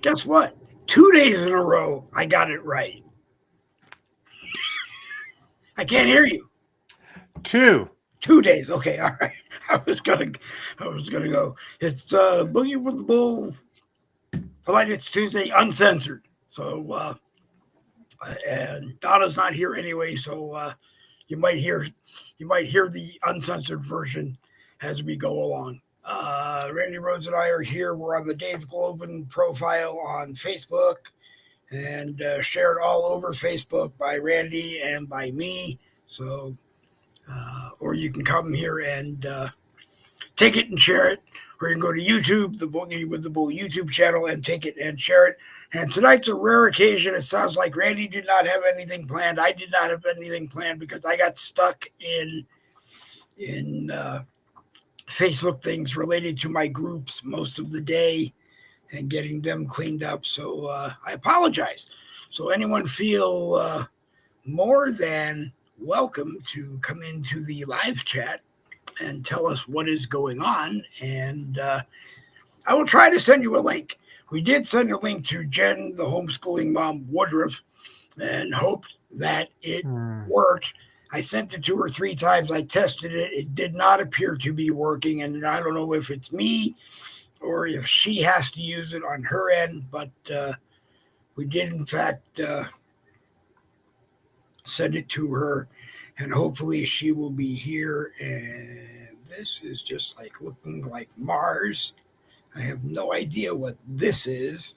Guess what? 2 days in a row, I got it right. I can't hear you. 2. 2 days. Okay, all right. I was gonna go. It's Boogie with the Bull. Tonight it's Tuesday, Uncensored. So and Donna's not here anyway, so you might hear the uncensored version as we go along. Randy Rhodes and I are here. We're on the Dave Globin profile on Facebook and shared all over Facebook by Randy and by me. So, or you can come here and take it and share it, or you can go to YouTube, the Boogie with the Bull YouTube channel, and take it and share it. And tonight's a rare occasion. It sounds like Randy did not have anything planned. I did not have anything planned because I got stuck in Facebook things related to my groups most of the day and getting them cleaned up. So I apologize. So anyone feel more than welcome to come into the live chat and tell us what is going on. And I will try to send you a link. We did send a link to Jen, the homeschooling mom, Woodruff, and hoped that it worked. I sent it to her 3 times. I tested it. It did not appear to be working. And I don't know if it's me or if she has to use it on her end. But we did, in fact, send it to her. And hopefully she will be here. And this is just like looking like Mars. I have no idea what this is.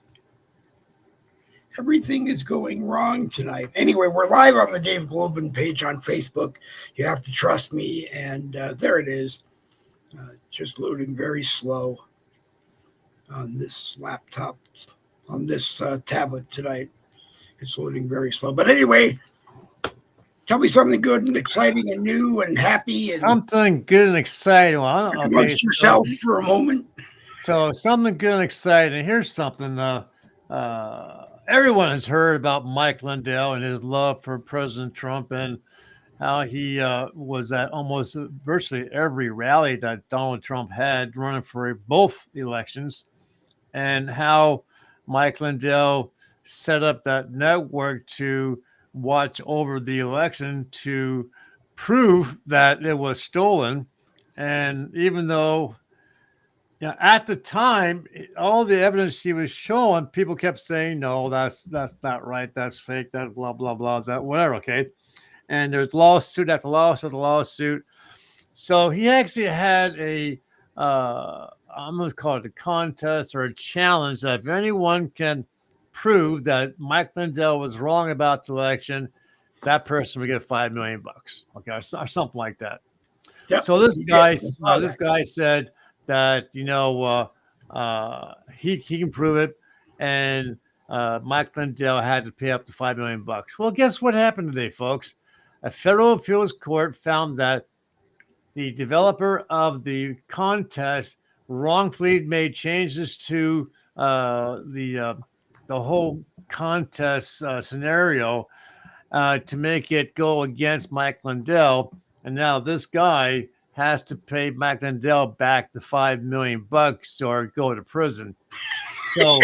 Everything is going wrong tonight. Anyway, we're live on the Dave Globin page on Facebook. You have to trust me. And there it is. Just loading very slow on this laptop, on this tablet tonight. It's loading very slow. But anyway, tell me something good and exciting and new and happy. And something good and exciting. Well, amongst yourself for a moment. So something good and exciting. Here's something. Everyone has heard about Mike Lindell and his love for President Trump and how he was at almost virtually every rally that Donald Trump had running for both elections, and how Mike Lindell set up that network to watch over the election to prove that it was stolen. And even though at the time, all the evidence she was showing, people kept saying, no, that's not right. That's fake. That's blah, blah, blah, that whatever. Okay. And there's lawsuit after lawsuit. So he actually had I'm going to call it a contest or a challenge that if anyone can prove that Mike Lindell was wrong about the election, that person would get $5 million. Okay. Or something like that. Yep. So this guy said that he can prove it, and Mike Lindell had to pay up to $5 million. Well, guess what happened today, folks? A federal appeals court found that the developer of the contest wrongfully made changes to the whole contest scenario to make it go against Mike Lindell, and now this guy has to pay Mike Lindell back the $5 million or go to prison. So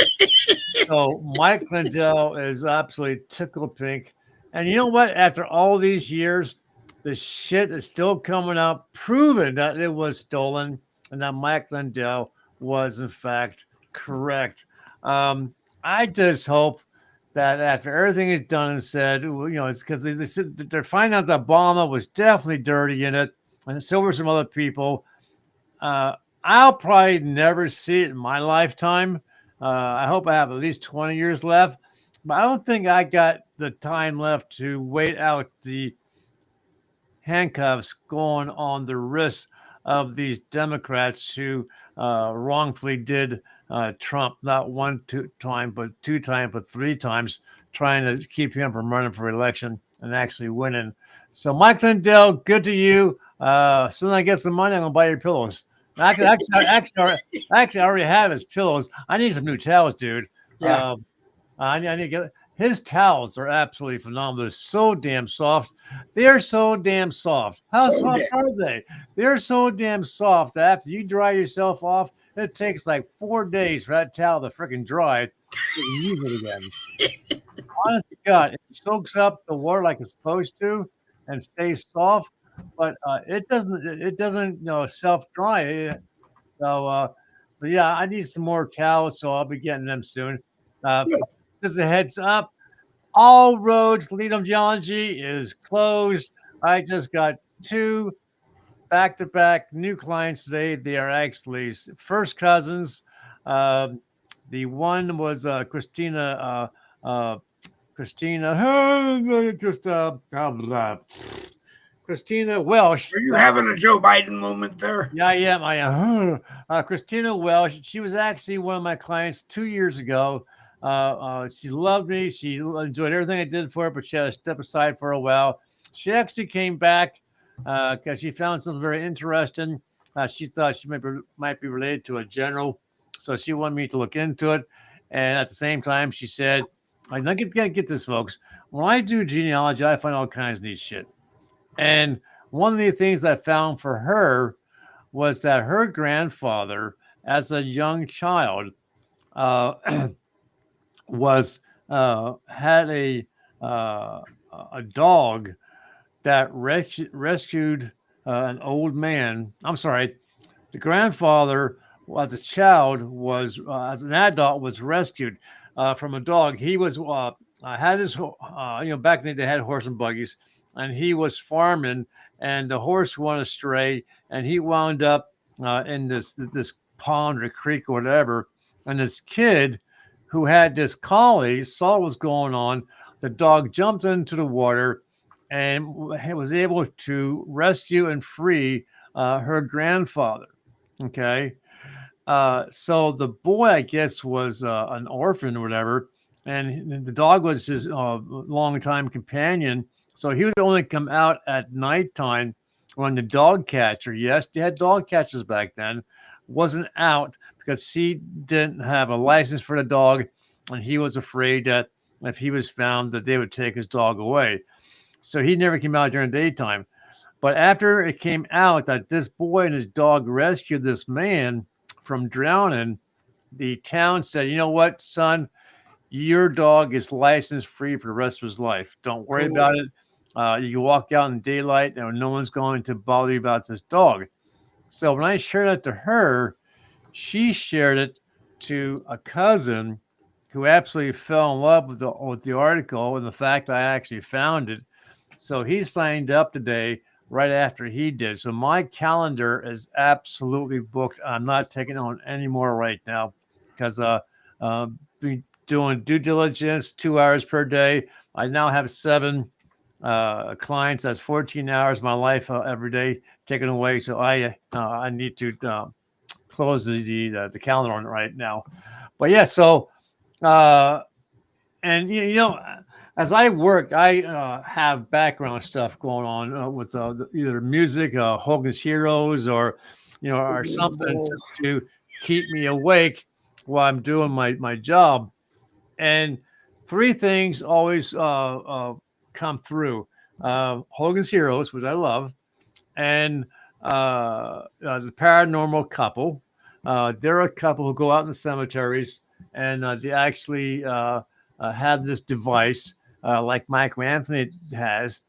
Mike Lindell is absolutely tickled pink. And you know what? After all these years, the shit is still coming out, proving that it was stolen and that Mike Lindell was, in fact, correct. I just hope that after everything is done and said, it's because they said they're finding out that Obama was definitely dirty in it. And so were some other people. I'll probably never see it in my lifetime. I hope I have at least 20 years left. But I don't think I got the time left to wait out the handcuffs going on the wrists of these Democrats who wrongfully did Trump, not 1 time, but 2 times, but 3 times, trying to keep him from running for election and actually winning. So Mike Lindell, good to you. As soon as I get some money, I'm gonna buy your pillows. Actually, I already have his pillows. I need some new towels, dude. Yeah. I need to get his towels are absolutely phenomenal. They're so damn soft. They're so damn soft. How soft are they? They're so damn soft that after you dry yourself off, It takes like 4 days for that towel to freaking dry. You can use it again. Honest to God, it soaks up the water like it's supposed to and stays soft, but it doesn't. It doesn't, self dry. But yeah, I need some more towels, so I'll be getting them soon. Uh, Good. just a heads up, all roads lead to geology is closed. I just got 2 back-to-back new clients today. They are actually first cousins. Um, the one was Christina. Christina, Christina Welsh. Are you having a Joe Biden moment there? Yeah, I am. I am. Christina Welsh. She was actually one of my clients 2 years ago. She loved me. She enjoyed everything I did for her, but she had to step aside for a while. She actually came back because she found something very interesting. She thought she might be related to a general, so she wanted me to look into it. And at the same time, she said, "I get this, folks. When I do genealogy, I find all kinds of neat shit." And one of the things I found for her was that her grandfather, as a young child, uh, was had a dog that rescued an old man. I'm sorry, the grandfather, as a child, was as an adult was rescued from a dog. He was had his back then they had horse and buggies, and he was farming, and the horse went astray, and he wound up in this pond or creek or whatever, and this kid who had this collie saw what was going on. The dog jumped into the water and was able to rescue and free her grandfather. Okay. So the boy, I guess, was an orphan or whatever, and the dog was his longtime companion. So he would only come out at nighttime when the dog catcher, yes, they had dog catchers back then, wasn't out because he didn't have a license for the dog, and he was afraid that if he was found that they would take his dog away. So he never came out during the daytime. But after it came out that this boy and his dog rescued this man from drowning, the town said, "You know what, son? Your dog is license free for the rest of his life. Don't worry about it. You can walk out in daylight and no one's going to bother you about this dog." So when I shared it to her, she shared it to a cousin who absolutely fell in love with the article and the fact that I actually found it. So he signed up today right after he did. So my calendar is absolutely booked. I'm not taking on any more right now because be doing due diligence 2 hours per day. I now have 7 clients. That's 14 hours of my life every day taken away. So I need to close the calendar on it right now. But yeah, so and as I work, I have background stuff going on with either music, Hogan's Heroes, or or something to keep me awake while I'm doing my job. And 3 things always come through: Hogan's Heroes, which I love, and the paranormal couple. They're a couple who go out in the cemeteries and they actually have this device like Michael Anthony has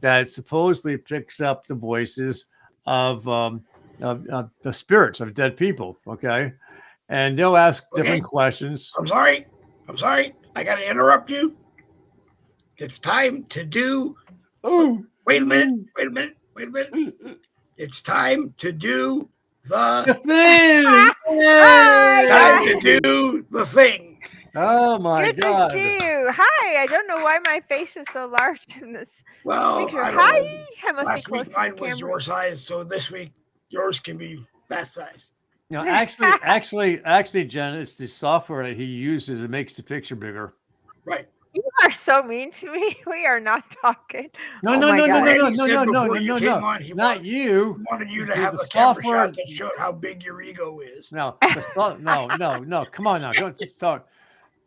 that supposedly picks up the voices of the spirits of dead people. Okay. And they'll ask different questions. I'm sorry. I got to interrupt you. It's time to do. Oh, wait a minute. It's time to do the thing. Time to do the thing. Oh my God! Good to see you. Hi. I don't know why my face is so large in this picture. Hi. I must Last be close week to the mine was camera. your size, so this week yours can be that size. No, actually, Jen, it's the software that he uses. It makes the picture bigger. Right. You are so mean to me. We are not talking. No. He Not wanted, you. He wanted you to have the a camera software shot that showed how big your ego is. No. Come on now. Don't just talk.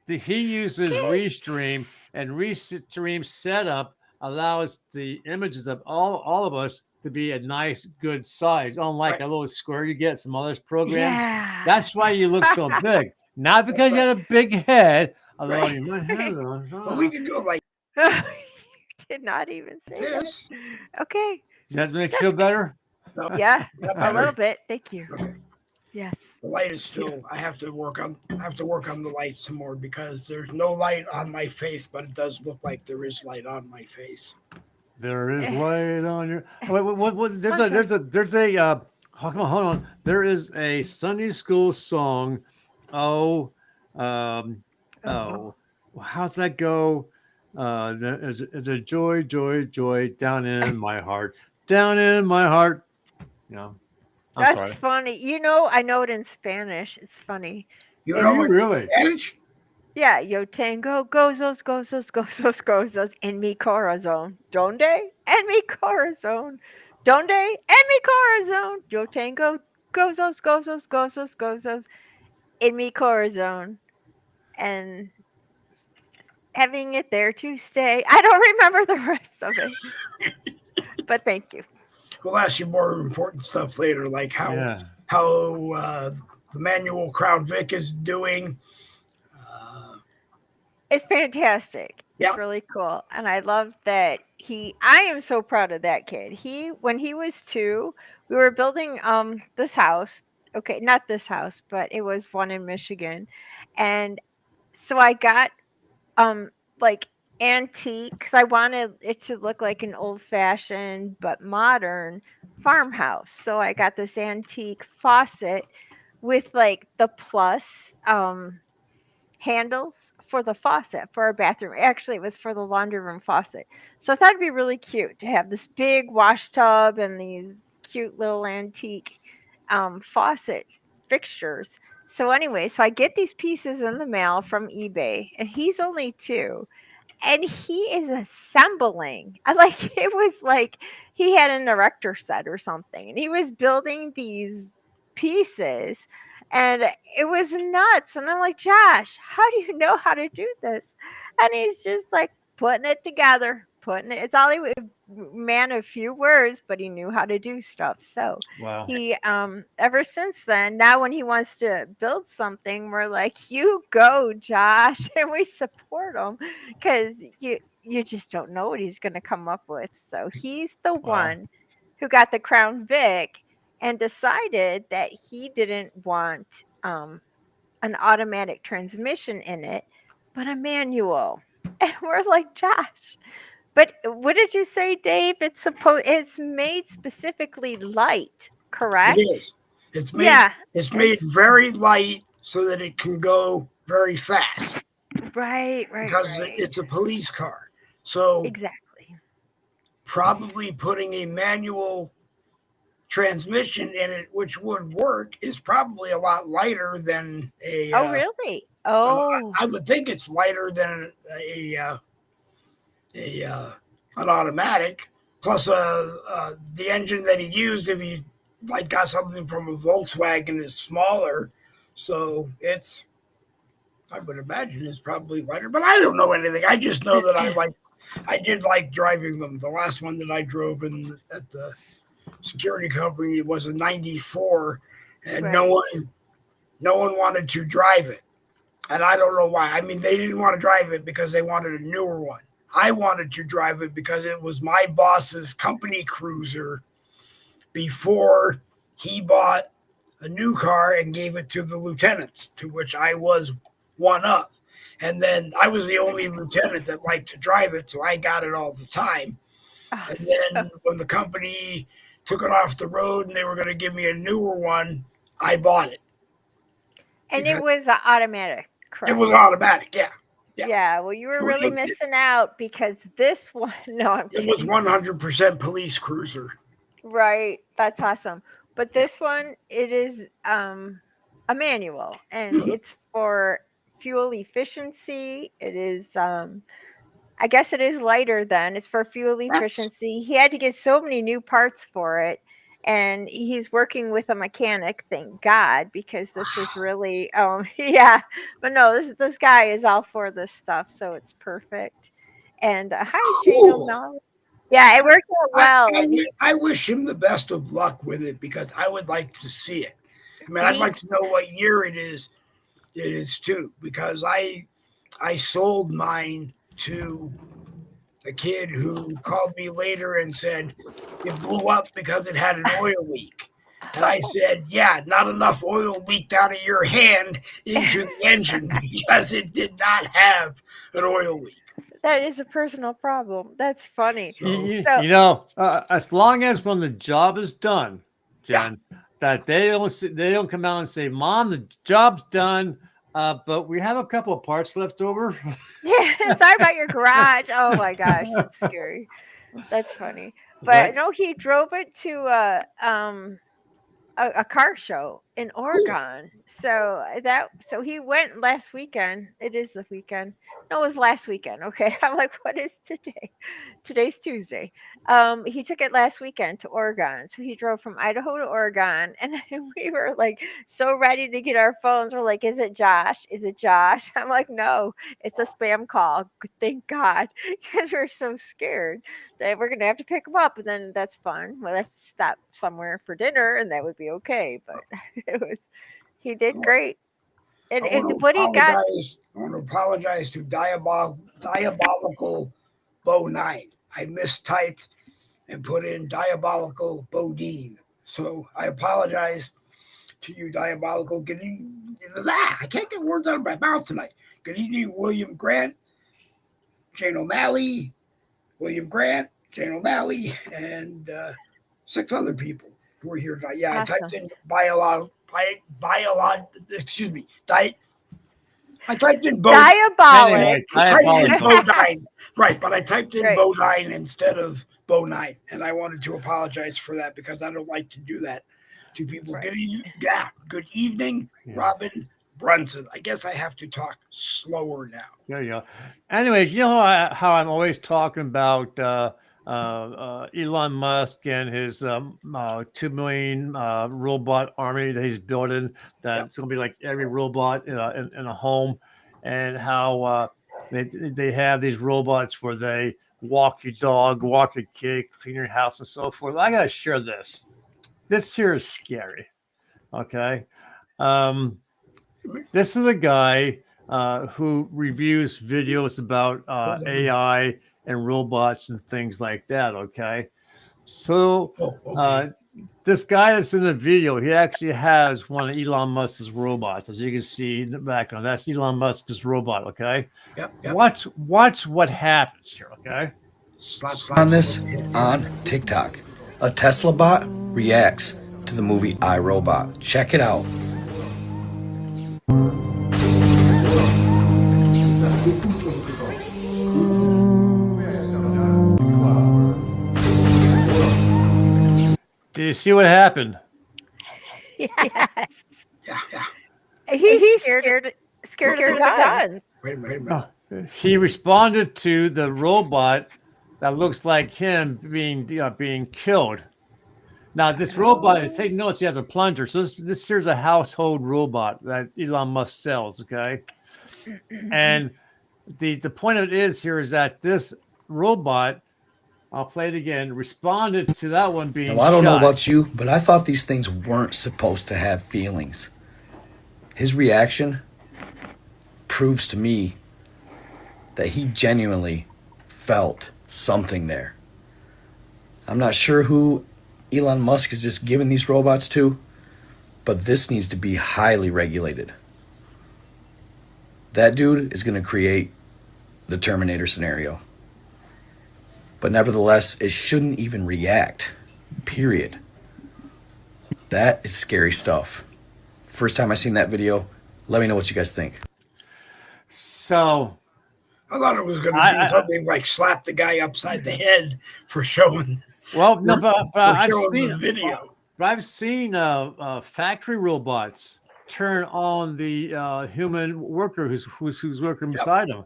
He uses Restream, and Restream setup allows the images of all of us to be a nice, good size, unlike Right. a little square you get some other programs. Yeah. That's why you look so big. Not because you Right. had a big head, although Right. you might have But we those. could go like You did not even say this. that. Okay. Does that make you That's feel good. better? No, Yeah. not A little better. bit. Thank you. Okay. Yes. The light is still. I have to work on the light some more because there's no light on my face, but it does look like there is light on my face. There is light Yes. on your. Oh, wait, what, Sunshine. there's a. Hold on. There is a Sunday school song. Oh, um, Oh. oh, how's that go? There's a joy, joy, joy down in my heart, down in my heart. Yeah, I'm That's sorry. funny. You know, I know it in Spanish. It's funny. You Do It's know you in really? Spanish? yeah, yo tengo gozos, gozos, gozos, gozos en mi corazón. ¿Dónde? En mi corazón. ¿Dónde? En mi corazón. Yo tengo gozos, gozos, gozos, gozos en mi corazón. And having it there to stay. I don't remember the rest of it. But thank you. We'll ask you more important stuff later, like Yeah. how the manual Crown Vic is doing. It's fantastic. Yeah. It's really cool. And I love that I am so proud of that kid. When he was 2, we were building this house. Okay, not this house, but it was one in Michigan. And so I got like antique cuz I wanted it to look like an old-fashioned but modern farmhouse. So I got this antique faucet with like the plus handles for the faucet for our bathroom. Actually, it was for the laundry room faucet. So I thought it'd be really cute to have this big wash tub and these cute little antique faucet fixtures. So anyway, so I get these pieces in the mail from eBay, and he's only 2, and he is assembling. I like it was like he had an erector set or something, and he was building these pieces, and it was nuts. And I'm like, Josh, how do you know how to do this? And he's just like putting it together, putting it. It's all he man of few words, but he knew how to do stuff. So Wow. he ever since then, now when he wants to build something, we're like, you go, Josh, and we support him because you just don't know what he's going to come up with. So he's the Wow. one who got the Crown Vic and decided that he didn't want an automatic transmission in it, but a manual. And we're like, Josh, but what did you say, Dave? It's made specifically light, It correct? is. It's made. Yeah. It's made It's very light so that it can go very fast right, because right. it's a police car. So Exactly. probably putting a manual transmission in it, which would work, is probably a lot lighter than a. Oh, really? Oh, I would think it's lighter than a an automatic. Plus, the engine that he used, if he like got something from a Volkswagen, is smaller, so it's. I would imagine it's probably lighter, but I don't know anything. I just know that I did like driving them. The last one that I drove at the security company was a '94, and right. no one wanted to drive it, and I don't know why. I mean, they didn't want to drive it because they wanted a newer one. I wanted to drive it because it was my boss's company cruiser before he bought a new car and gave it to the lieutenants, to which I was one of. And then I was the only lieutenant that liked to drive it, so I got it all the time. And then when the company took it off the road and they were going to give me a newer one, I bought it. And it was automatic, correct? It was automatic, yeah. Yeah, well, you were really missing out because this one, no, I'm kidding. It was 100% police cruiser. Right, that's awesome. But this one, it is a manual, and it's for fuel efficiency. It is, I guess it is lighter then. It's for fuel efficiency. He had to get so many new parts for it. And he's working with a mechanic, thank God, because this was really, yeah. But no, this guy is all for this stuff, so it's perfect. And hi, Jane of Knowledge. Yeah, it worked out well. I wish him the best of luck with it because I would like to see it. I mean, I'd He- like to know what year it is. It is too because I sold mine to a kid who called me later and said it blew up because it had an oil leak. And I said, yeah, not enough oil leaked out of your hand into the engine because it did not have an oil leak. That is a personal problem. That's funny. So As long as when the job is done, Yeah. Jen, that they don't come out and say, "Mom, the job's done, but we have a couple of parts left over." yeah, sorry about your garage. Oh my gosh, that's scary. That's funny. But Right? no, he drove it to a car show in Oregon. So he went last weekend. It is the weekend. No, it was last weekend. Okay. I'm like, what is today? Today's Tuesday. He took it last weekend to Oregon. So he drove from Idaho to Oregon and we were like so ready to get our phones. We're like, is it Josh? Is it Josh? I'm like, no, it's a spam call. Thank God. Because we're so scared that we're gonna have to pick him up, and then that's fun. We'll have to stop somewhere for dinner, and that would be okay. But he did great. And what he got, I want to apologize to Diabolical Bo 9. I mistyped and put in Diabolical Bodine. So I apologize to you, Diabolical. I can't get words out of my mouth tonight. Good evening, William Grant, Jane O'Malley, William Grant, Jane O'Malley, and 6 other people who are here tonight. Yeah, awesome. I typed in I typed in Diabolic. Bodine. Right, but I typed in Right. Bodine instead of Bo9, and I wanted to apologize for that because I don't like to do that to people. Right. Good evening, Robin Brunson. I guess I have to talk slower now. There you go. Anyways, you know how I'm always talking about Elon Musk and his 2 million robot army that he's building. That's going to be like every robot in a home, and how they have these robots where they walk your dog, walk your kid, clean your house, and so forth. I got to share this. This here is scary. Okay. This is a guy who reviews videos about AI and robots and things like that. Okay. So this guy that's in the video, he actually has one of Elon Musk's robots. As you can see in the background, that's Elon Musk's robot. Okay. Yep. Watch what happens here. Okay. On this on TikTok, a Tesla bot reacts to the movie iRobot. Check it out. Do you see what happened? Yes. Yeah. He's scared of the guns. Wait a minute. He responded to the robot that looks like him being killed. Now, this robot, take notes, he has a plunger. So this here's a household robot that Elon Musk sells, okay? And the point of it is that this robot, I'll play it again, responded to that one being Now, I don't know shot. about you, but I thought these things weren't supposed to have feelings. His reaction proves to me that he genuinely felt something there. I'm not sure who Elon Musk is just giving these robots to, but this needs to be highly regulated. That dude is going to create the Terminator scenario. But nevertheless, it shouldn't even react, period. That is scary stuff. First time I seen that video, let me know what you guys think. So I thought it was going to be something like slap the guy upside the head for showing. Well, no, but I've seen the video. But I've seen factory robots turn on the human worker who's working beside them.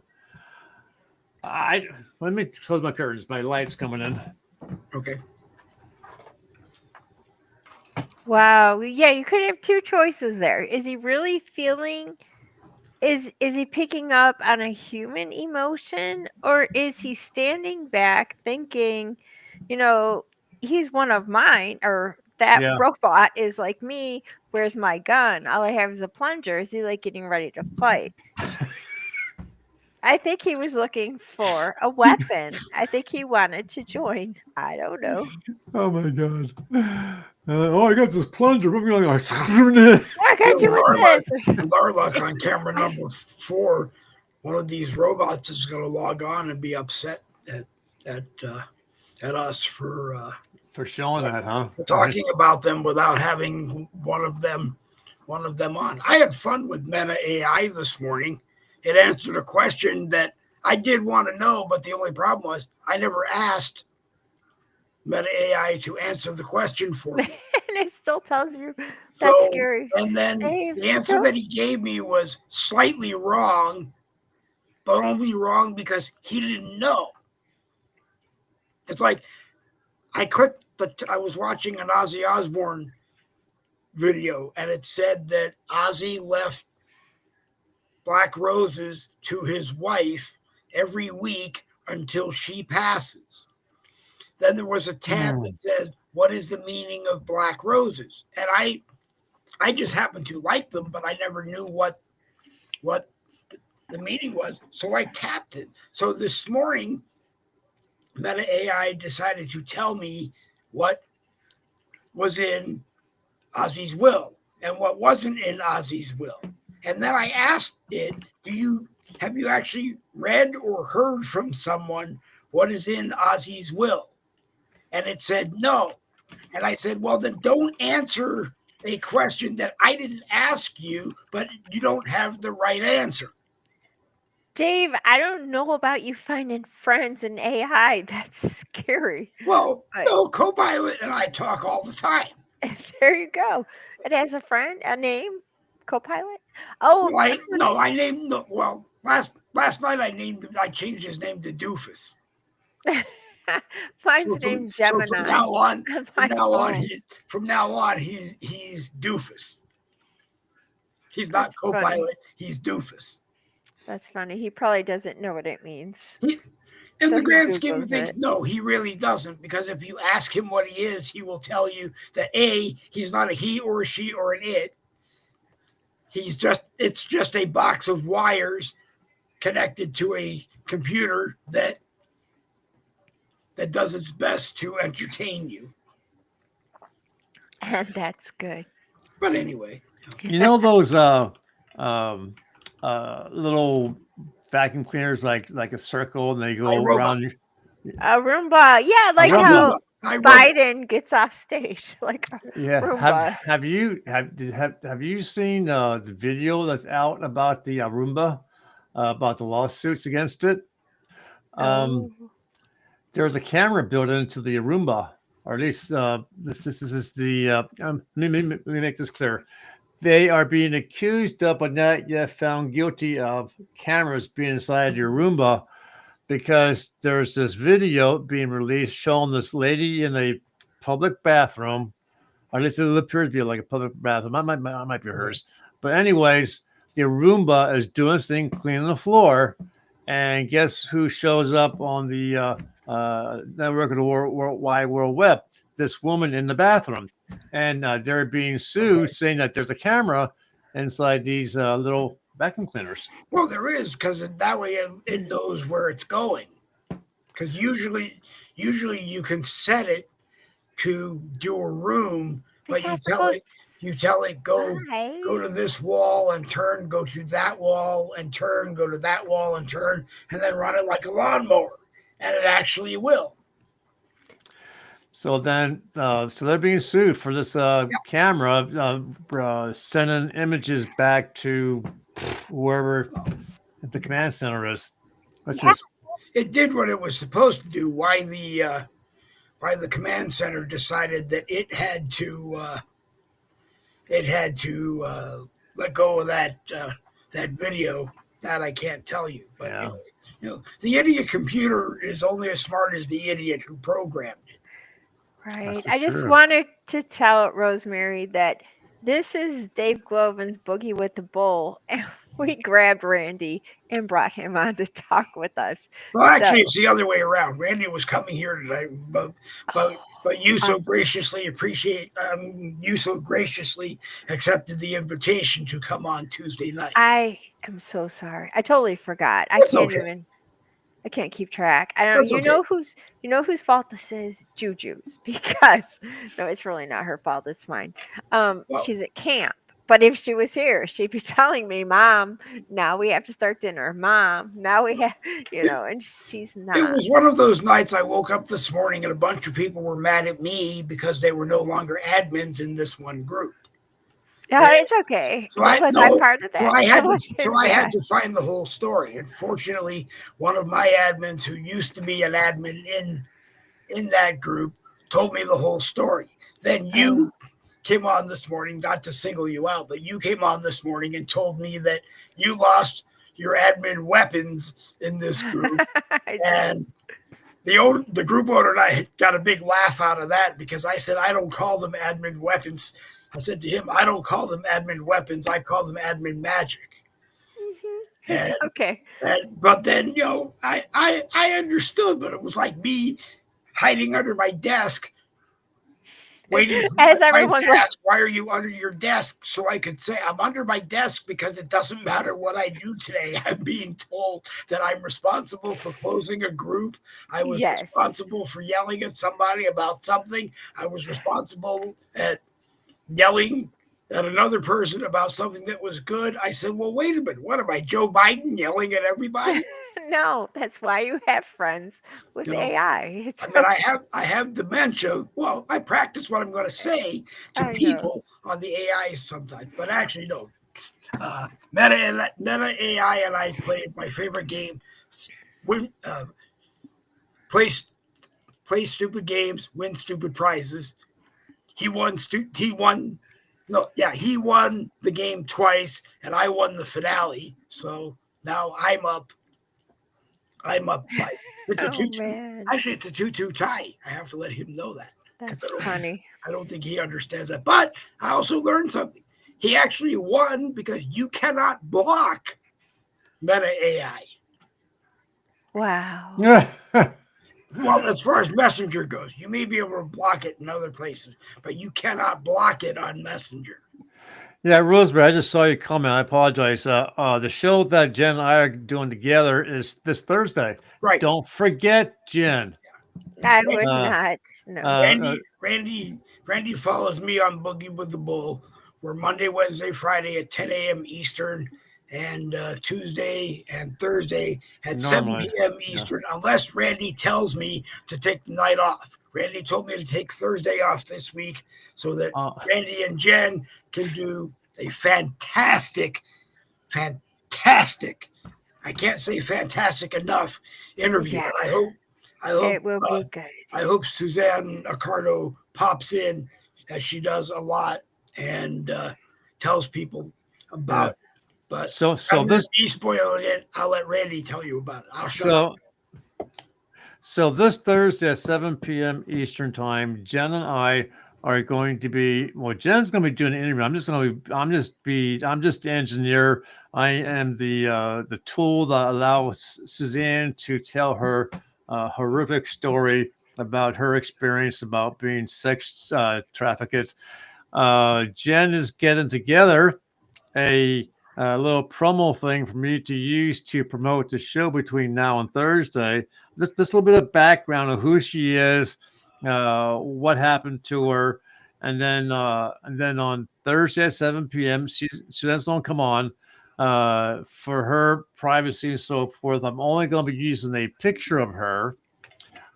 Let me close my curtains. My light's coming in. Okay. Wow. Yeah, you could have 2 choices there. Is he really feeling? Is he picking up on a human emotion, or is he standing back thinking you know, he's one of mine, or that Yeah. robot is like me. Where's my gun? All I have is a plunger. Is he like getting ready to fight? I think he was looking for a weapon. I think he wanted to join. I don't know. Oh my god. I got this plunger. I'm going What can I do with this? With our luck on camera number 4, one of these robots is going to log on and be upset at us for showing that, huh? talking about them without having one of them on. I had fun with Meta AI this morning. It answered a question that I did want to know, but the only problem was I never asked Meta AI to answer the question for me. And it still tells you. That's So, scary. and then Dave, the answer don't- that he gave me was slightly wrong, but only wrong because he didn't know. It's like I was watching an Ozzy Osbourne video, and it said that Ozzy left black roses to his wife every week until she passes. Then there was a tab that said, "What is the meaning of black roses?" And I just happened to like them, but I never knew what the meaning was. So I tapped it. So this morning, Meta AI decided to tell me what was in Ozzy's will and what wasn't in Ozzy's will. And then I asked it, have you actually read or heard from someone what is in Ozzy's will? And it said no. And I said, well, then don't answer a question that I didn't ask you, but you don't have the right answer. Dave, I don't know about you finding friends in AI. That's scary. Well, But- no, Copilot and I talk all the time. There you go. It has a friend, a name, Copilot. Oh, Well, I named last night I changed his name to Doofus. mine's named Gemini. So from now on, he's Doofus. He's not That's Copilot. funny. He's Doofus. That's funny. He probably doesn't know what it means. In So the he grand scheme of Googles things, it. no, he really doesn't. Because if you ask him what he is, he will tell you that A, he's not a he or a she or an it. It's just a box of wires connected to a computer that does its best to entertain you. And that's good. But anyway, You know those little vacuum cleaners like a circle and they go iRobot. around. A Roomba. Yeah, like Roomba. how Biden gets off stage. Like a Yeah. Roomba. Have you seen the video that's out about the Roomba, about the lawsuits against it? Oh. There's a camera built into the Roomba, or at least this is the. Let me make this clear. They are being accused of, but not yet found guilty of, cameras being inside your Roomba, because there's this video being released showing this lady in a public bathroom, or at least it appears to be like a public bathroom. I might be hers, but anyways, the Roomba is doing this thing, cleaning the floor, and guess who shows up on the network of the World Wide Web? This woman in the bathroom, and they're being sued, saying that there's a camera inside these little vacuum cleaners. Well, there is, because that way it knows where it's going. Because usually you can set it to do a room, but you tell it go to this wall and turn, go to that wall and turn, go to that wall and turn, and then run it like a lawnmower, and it actually will. So then, so they're being sued for this camera sending images back to wherever the command center is. It did what it was supposed to do. Why the command center decided that it had to let go of that video, that I can't tell you. But the idiot computer is only as smart as the idiot who programmed it. Right. I just wanted to tell Rosemary that this is Dave Glovin's Boogie with the Bull, and we grabbed Randy and brought him on to talk with us. Well, actually, So- it's the other way around. Randy was coming here tonight, but you so graciously accepted the invitation to come on Tuesday night. I am so sorry. I totally forgot. I can't keep track. I don't. That's You know whose fault this is? Juju's, because no, it's really not her fault. It's mine. Well- She's at camp. But if she was here, she'd be telling me, "Mom, now we have to start dinner. Mom, now we have," and she's not. It was one of those nights I woke up this morning and a bunch of people were mad at me because they were no longer admins in this one group. No, it's okay. So I'm part of that. So I had to find the whole story. Unfortunately, one of my admins who used to be an admin in that group told me the whole story. Then you came on this morning, not to single you out, but you came on this morning and told me that you lost your admin weapons in this group. And the group owner and I got a big laugh out of that because I said, I don't call them admin weapons. I said to him, I don't call them admin weapons. I call them admin magic. Mm-hmm. Okay. But then, I understood, but it was like me hiding under my desk, waiting for As my everyone's task. Why are you under your desk? So I could say, I'm under my desk because it doesn't matter what I do today. I'm being told that I'm responsible for closing a group. I was responsible for yelling at somebody about something. I was responsible at yelling at another person about something that was good. I said, well, wait a minute. What am I, Joe Biden, yelling at everybody? No, that's why you have friends with AI. I have dementia. Well, I practice what I'm going to say to people on the AI sometimes, but actually, no. Meta AI and I played my favorite game. Play stupid games, win stupid prizes. He won the game twice, and I won the finale. So now I'm up. It's a 2-2. Actually, it's a 2-2 tie. I have to let him know that. That's funny. I don't think he understands that. But I also learned something. He actually won because you cannot block Meta AI. Wow. Well, as far as Messenger goes, you may be able to block it in other places, but you cannot block it on Messenger. Yeah, Rosemary, I just saw your comment. I apologize. The show that Jen and I are doing together is this Thursday. Right. Don't forget, Jen. I would not. No. Randy follows me on Boogie with the Bull. We're Monday, Wednesday, Friday at 10 a.m. Eastern, and Tuesday and Thursday at 7 p.m. Eastern, unless Randy tells me to take the night off. Randy told me to take Thursday off this week so that Randy and Jen can do a fantastic, I can't say fantastic enough interview. Yeah. I hope it will be good. I hope Suzanne Accardo pops in, as she does a lot, and tells people about it. But so this spoiling it, I'll let Randy tell you about it. So this Thursday at 7 p.m. Eastern time, Jen and I are going to be. Well, Jen's going to be doing an interview. I'm just the engineer. I am the tool that allows Suzanne to tell her horrific story about her experience about being sex trafficked. Jen is getting together a little promo thing for me to use to promote the show between now and Thursday. Just a little bit of background of who she is, what happened to her, and then on Thursday at 7 p.m. She's going to come on for her privacy and so forth. I'm only going to be using a picture of her.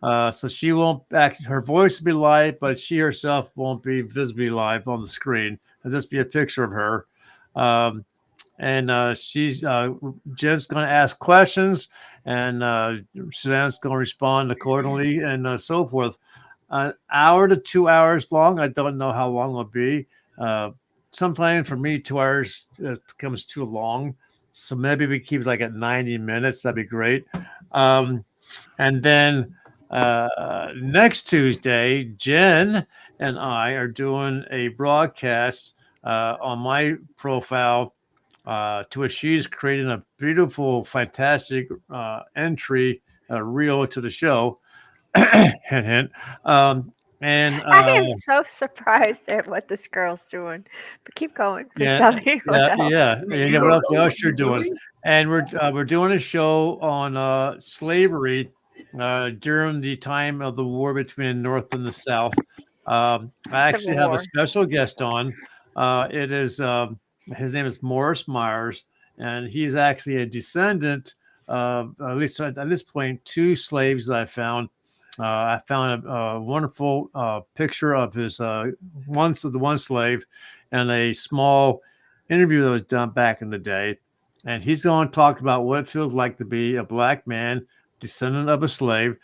So she won't her voice will be live, but she herself won't be visibly live on the screen. It'll just be a picture of her. And she's Jen's going to ask questions, and Suzanne's going to respond accordingly, and so forth. An hour to 2 hours long. I don't know how long it'll be. Sometimes for me, 2 hours becomes too long, so maybe we keep it like at 90 minutes. That'd be great. And then next Tuesday, Jen and I are doing a broadcast on my profile to which she's creating a beautiful, fantastic entry reel to the show. Hint, hint. And I am so surprised at what this girl's doing. But keep going. Please tell me what else. Yeah. What else you're doing? And we're doing a show on slavery during the time of the war between the North and the South. I actually have a special guest on. It is his name is Morris Myers, and he's actually a descendant of, at least at this point, 2 slaves that I found. I found a wonderful picture of his the one slave, and a small interview that was done back in the day. And he's going to talk about what it feels like to be a black man, descendant of a slave.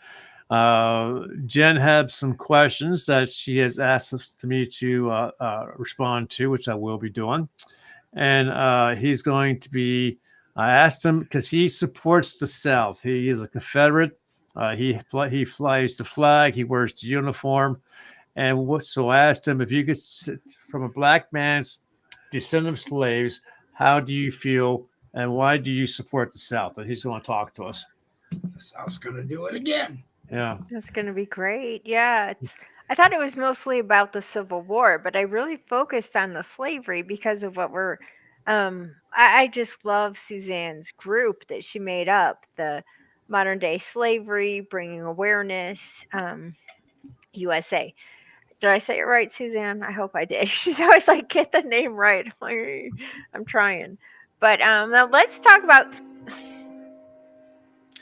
Jen had some questions that she has asked me to respond to, which I will be doing. And he's going to be, I asked him because he supports the South. He is a Confederate. He flies the flag. He wears the uniform. And so I asked him, if you could sit from a black man's descendant of slaves, how do you feel and why do you support the South? And he's going to talk to us. The South's going to do it again. Yeah. That's going to be great. Yeah. I thought it was mostly about the Civil War, but I really focused on the slavery because of what we're, I just love Suzanne's group that she made up, the modern day slavery, bringing awareness, USA. Did I say it right, Suzanne? I hope I did. She's always like, get the name right. I'm trying. But now let's talk about.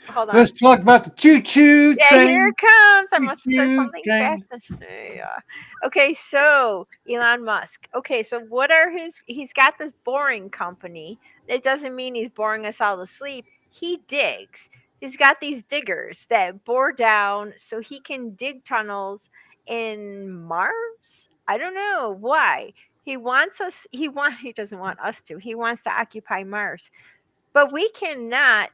Hold on. Let's talk about the choo-choo train. Yeah, here it comes. I must have said something fast. Yeah. Okay, so Elon Musk. Okay, so what are he's got this boring company. It doesn't mean he's boring us all to sleep. He digs. He's got these diggers that bore down so he can dig tunnels in Mars. I don't know why. He doesn't want us to. He wants to occupy Mars. But we cannot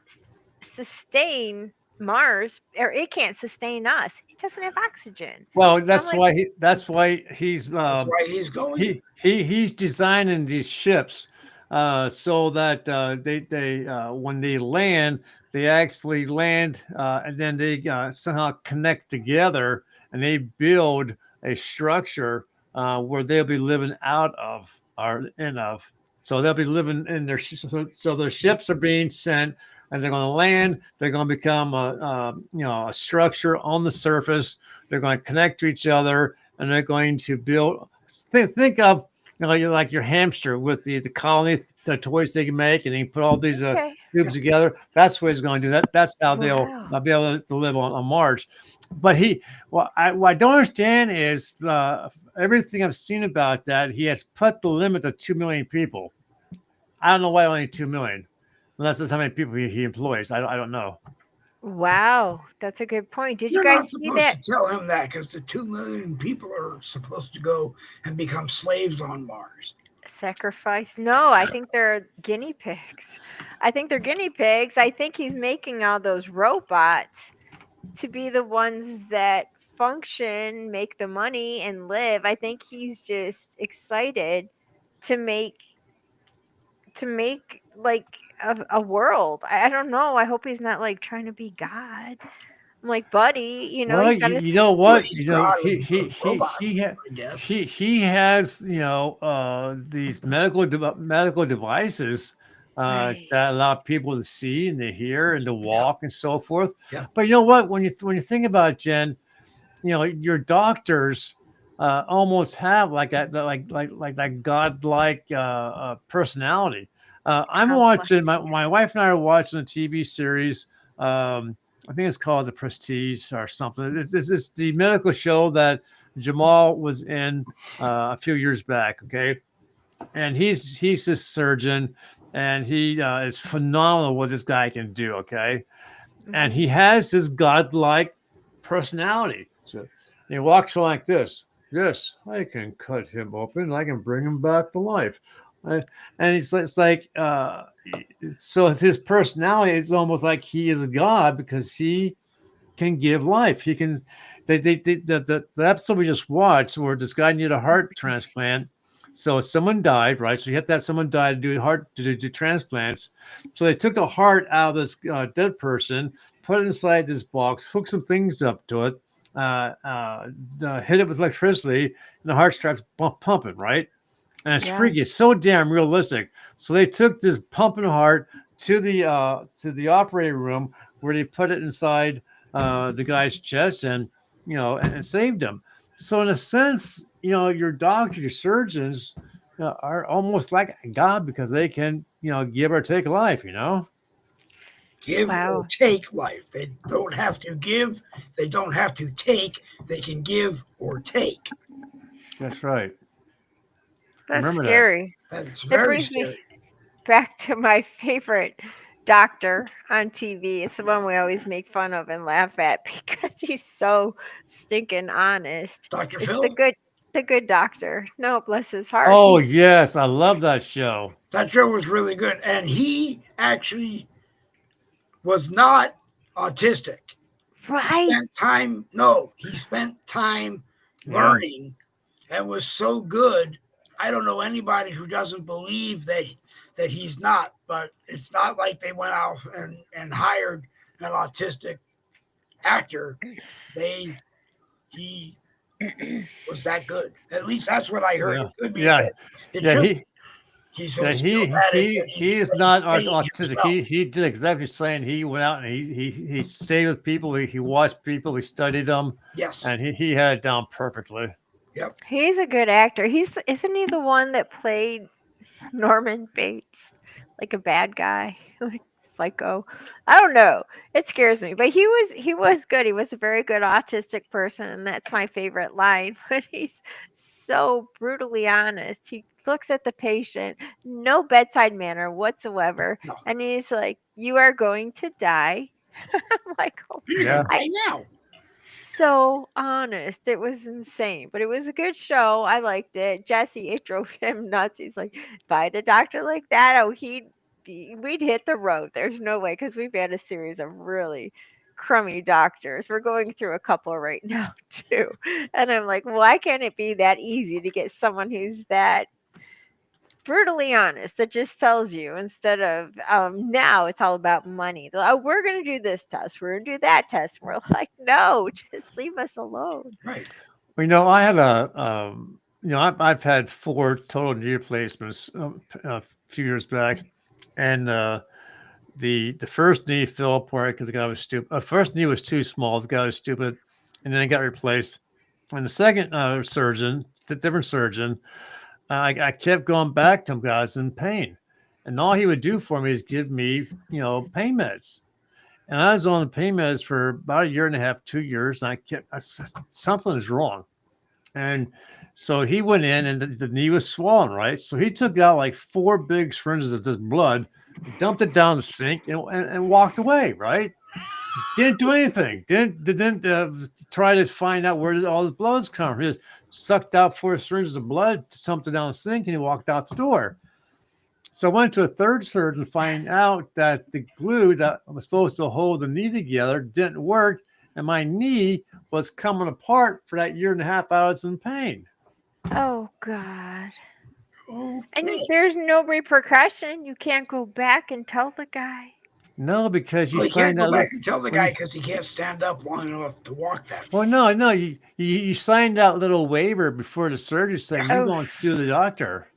sustain Mars, or it can't sustain us. It doesn't have oxygen. Well, that's why he's going. He's designing these ships so that they when they land, they actually land and then they somehow connect together and they build a structure where they'll be living out of or in of. So they'll be living in their so their ships are being sent. And they're going to land. They're going to become a structure on the surface. They're going to connect to each other, and they're going to build. Think of like your hamster with the colony, the toys they can make, and they can put all these cubes together. That's what he's going to do. That's how they'll be able to live on Mars. But what I don't understand is everything I've seen about that. He has put the limit to 2 million people. I don't know why only 2 million. Unless that's how many people he employs. I don't know. Wow, that's a good point. Did you guys see that? You're not supposed to tell him that because the 2 million people are supposed to go and become slaves on Mars. Sacrifice? No, I think they're guinea pigs. I think he's making all those robots to be the ones that function, make the money, and live. I think he's just excited to make like a world. I don't know. I hope he's not like trying to be God. I'm like, buddy, you know what? He has these medical devices that allow people to see and to hear and to walk and so forth. Yeah. But you know what? When you think about it, Jen, your doctors almost have like that godlike personality. I'm watching. My wife and I are watching a TV series. I think it's called The Prestige or something. It's the medical show that Jamal was in a few years back. Okay, and he's a surgeon, and he is phenomenal what this guy can do. Okay, and he has this godlike personality. So he walks like this. Yes, I can cut him open. I can bring him back to life. And it's like so his personality is almost like he is a god because he can give life. He can. The episode we just watched where this guy needed a heart transplant, So someone died, right? So you have to have someone die to do heart to do transplants. So they took the heart out of this dead person, put it inside this box, hooked some things up to it, hit it with electricity, and the heart starts pumping, right? And it's Yeah. freaky. It's so damn realistic. So they took this pumping heart to the operating room where they put it inside the guy's chest, and and saved him. So in a sense, your doctor, your surgeons are almost like God, because they can give or take life. Give or Wow. take life. They don't have to give. They don't have to take. They can give or take. That's right. That's Remember that. scary. That's It very brings scary. me back to my favorite doctor on TV. It's the one we always make fun of and laugh at because he's so stinking honest. Dr. It's Phil, the good doctor. No, bless his heart. Oh yes, I love that show. that show was really good. And he actually was not autistic. Right. He spent time learning and was so good. I don't know anybody who doesn't believe that he's not, but it's not like they went out and hired an autistic actor. He was that good. At least that's what I heard. Yeah. It could be Yeah. that it's Yeah, true. He's so he skilled he is not trained autistic. himself. He did exactly the same. He went out and he stayed with people. He watched people. He studied them, Yes. and he had it down perfectly. Yep. He's a good actor. Isn't he the one that played Norman Bates, like a bad guy, like psycho? I don't know. It scares me, but he was good. He was a very good autistic person, and that's my favorite line when he's so brutally honest. He looks at the patient, no bedside manner whatsoever, No. and he's like, "You are going to die." I'm like, "Oh, Yeah. Right now. so honest." It was insane, but it was a good show. I liked it. Jesse, it drove him nuts. He's like, if I had a doctor like that, oh, we'd hit the road. There's no way, because we've had a series of really crummy doctors. We're going through a couple right now too, and I'm like, why can't it be that easy to get someone who's that brutally honest, that just tells you, instead of now it's all about money. They're like, oh, we're going to do this test, we're going to do that test. We're like, no, just leave us alone. Right. Well, I had I've had 4 total knee replacements a few years back, and the first knee fell apart because the guy was stupid. First knee was too small. The guy was stupid, and then it got replaced. And the second surgeon, the different surgeon, I kept going back to him because I was in pain, and all he would do for me is give me, pain meds. And I was on the pain meds for about 1.5 2 years, and I said, something is wrong. And so he went in, and the knee was swollen, right? So he took out like 4 big syringes of this blood, dumped it down the sink, and walked away, right? Didn't do anything. Didn't try to find out where all this blood's coming from. He just sucked out 4 syringes of blood, dumped it down the sink, and he walked out the door. So I went to a third surgeon to find out that the glue that was supposed to hold the knee together didn't work, and my knee was coming apart for that 1.5 years I was in pain. Oh God. Okay. And there's no repercussion. You can't go back and tell the guy. No, because you Well, he can't signed go that. back and tell the guy because he can't stand up long enough to walk that. Well, no, you signed that little waiver before the surgery saying you're Oh. going to sue the doctor.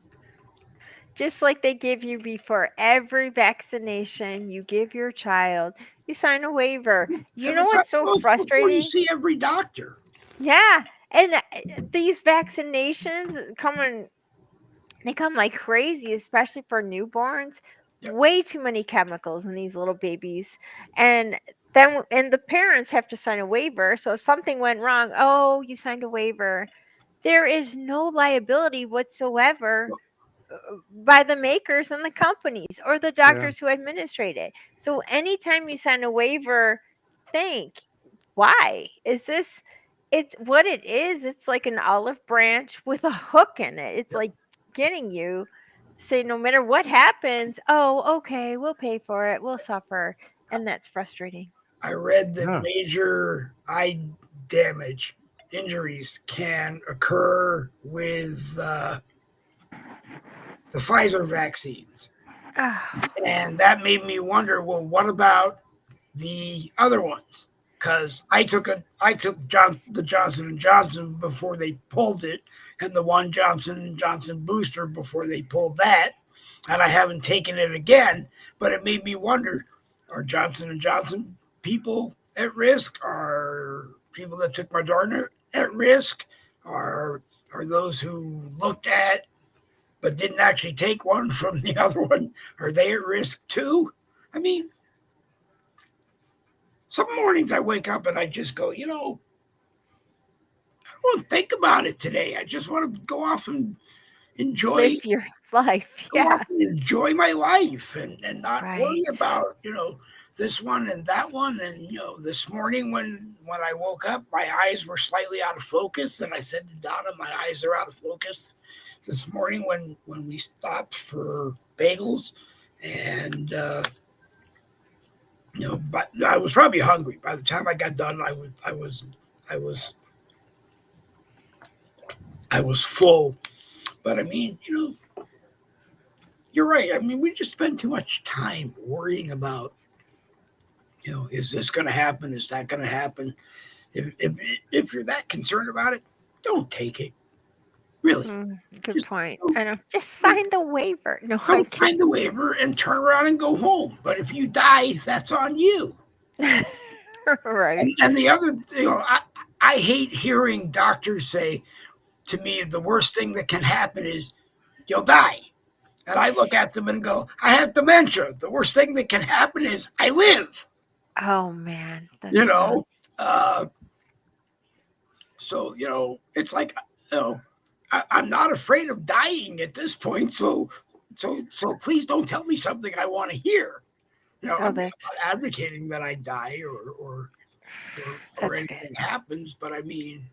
Just like they give you before every vaccination you give your child, you sign a waiver. You know what's so frustrating? You see every doctor. Yeah, and these vaccinations they come like crazy, especially for newborns. Yep. Way too many chemicals in these little babies, and the parents have to sign a waiver. So if something went wrong, oh, you signed a waiver. There is no liability whatsoever by the makers and the companies or the doctors who administrate it. So anytime you sign a waiver, think, why is this? It's what it is. It's like an olive branch with a hook in it. It's like getting you say, no matter what happens, oh, okay, we'll pay for it, we'll suffer. And that's frustrating. I read that Yeah. major eye damage injuries can occur with the Pfizer vaccines. Oh, And that made me wonder, well, what about the other ones? Because I took the Johnson and Johnson before they pulled it, and the one Johnson and Johnson booster before they pulled that, and I haven't taken it again. But it made me wonder: are Johnson and Johnson people at risk? Are people that took Moderna at risk? Are those who looked at but didn't actually take one from the other one? Are they at risk too? I mean, some mornings I wake up and I just go, I don't want to think about it today. I just want to go off and live your life. go Yeah. off and enjoy my life and not worry Right. about, this one and that one. And, this morning when I woke up, my eyes were slightly out of focus. And I said to Donna, my eyes are out of focus. This morning when we stopped for bagels and, but I was probably hungry. By the time I got done, I was full. But I mean, you're right. I mean, we just spend too much time worrying about, is this going to happen? Is that going to happen? If you're that concerned about it, don't take it. Really. Good point. I know. Just sign the waiver. No, I'm Don't sign the waiver and turn around and go home. But if you die, that's on you. kidding. Right. And the other, I hate hearing doctors say to me, the worst thing that can happen is you'll die. And I look at them and go, I have dementia. The worst thing that can happen is I live. Oh man. That's So, it's like, I'm not afraid of dying at this point. So please don't tell me something I want to hear. I'm not advocating that I die or anything happens, but I mean,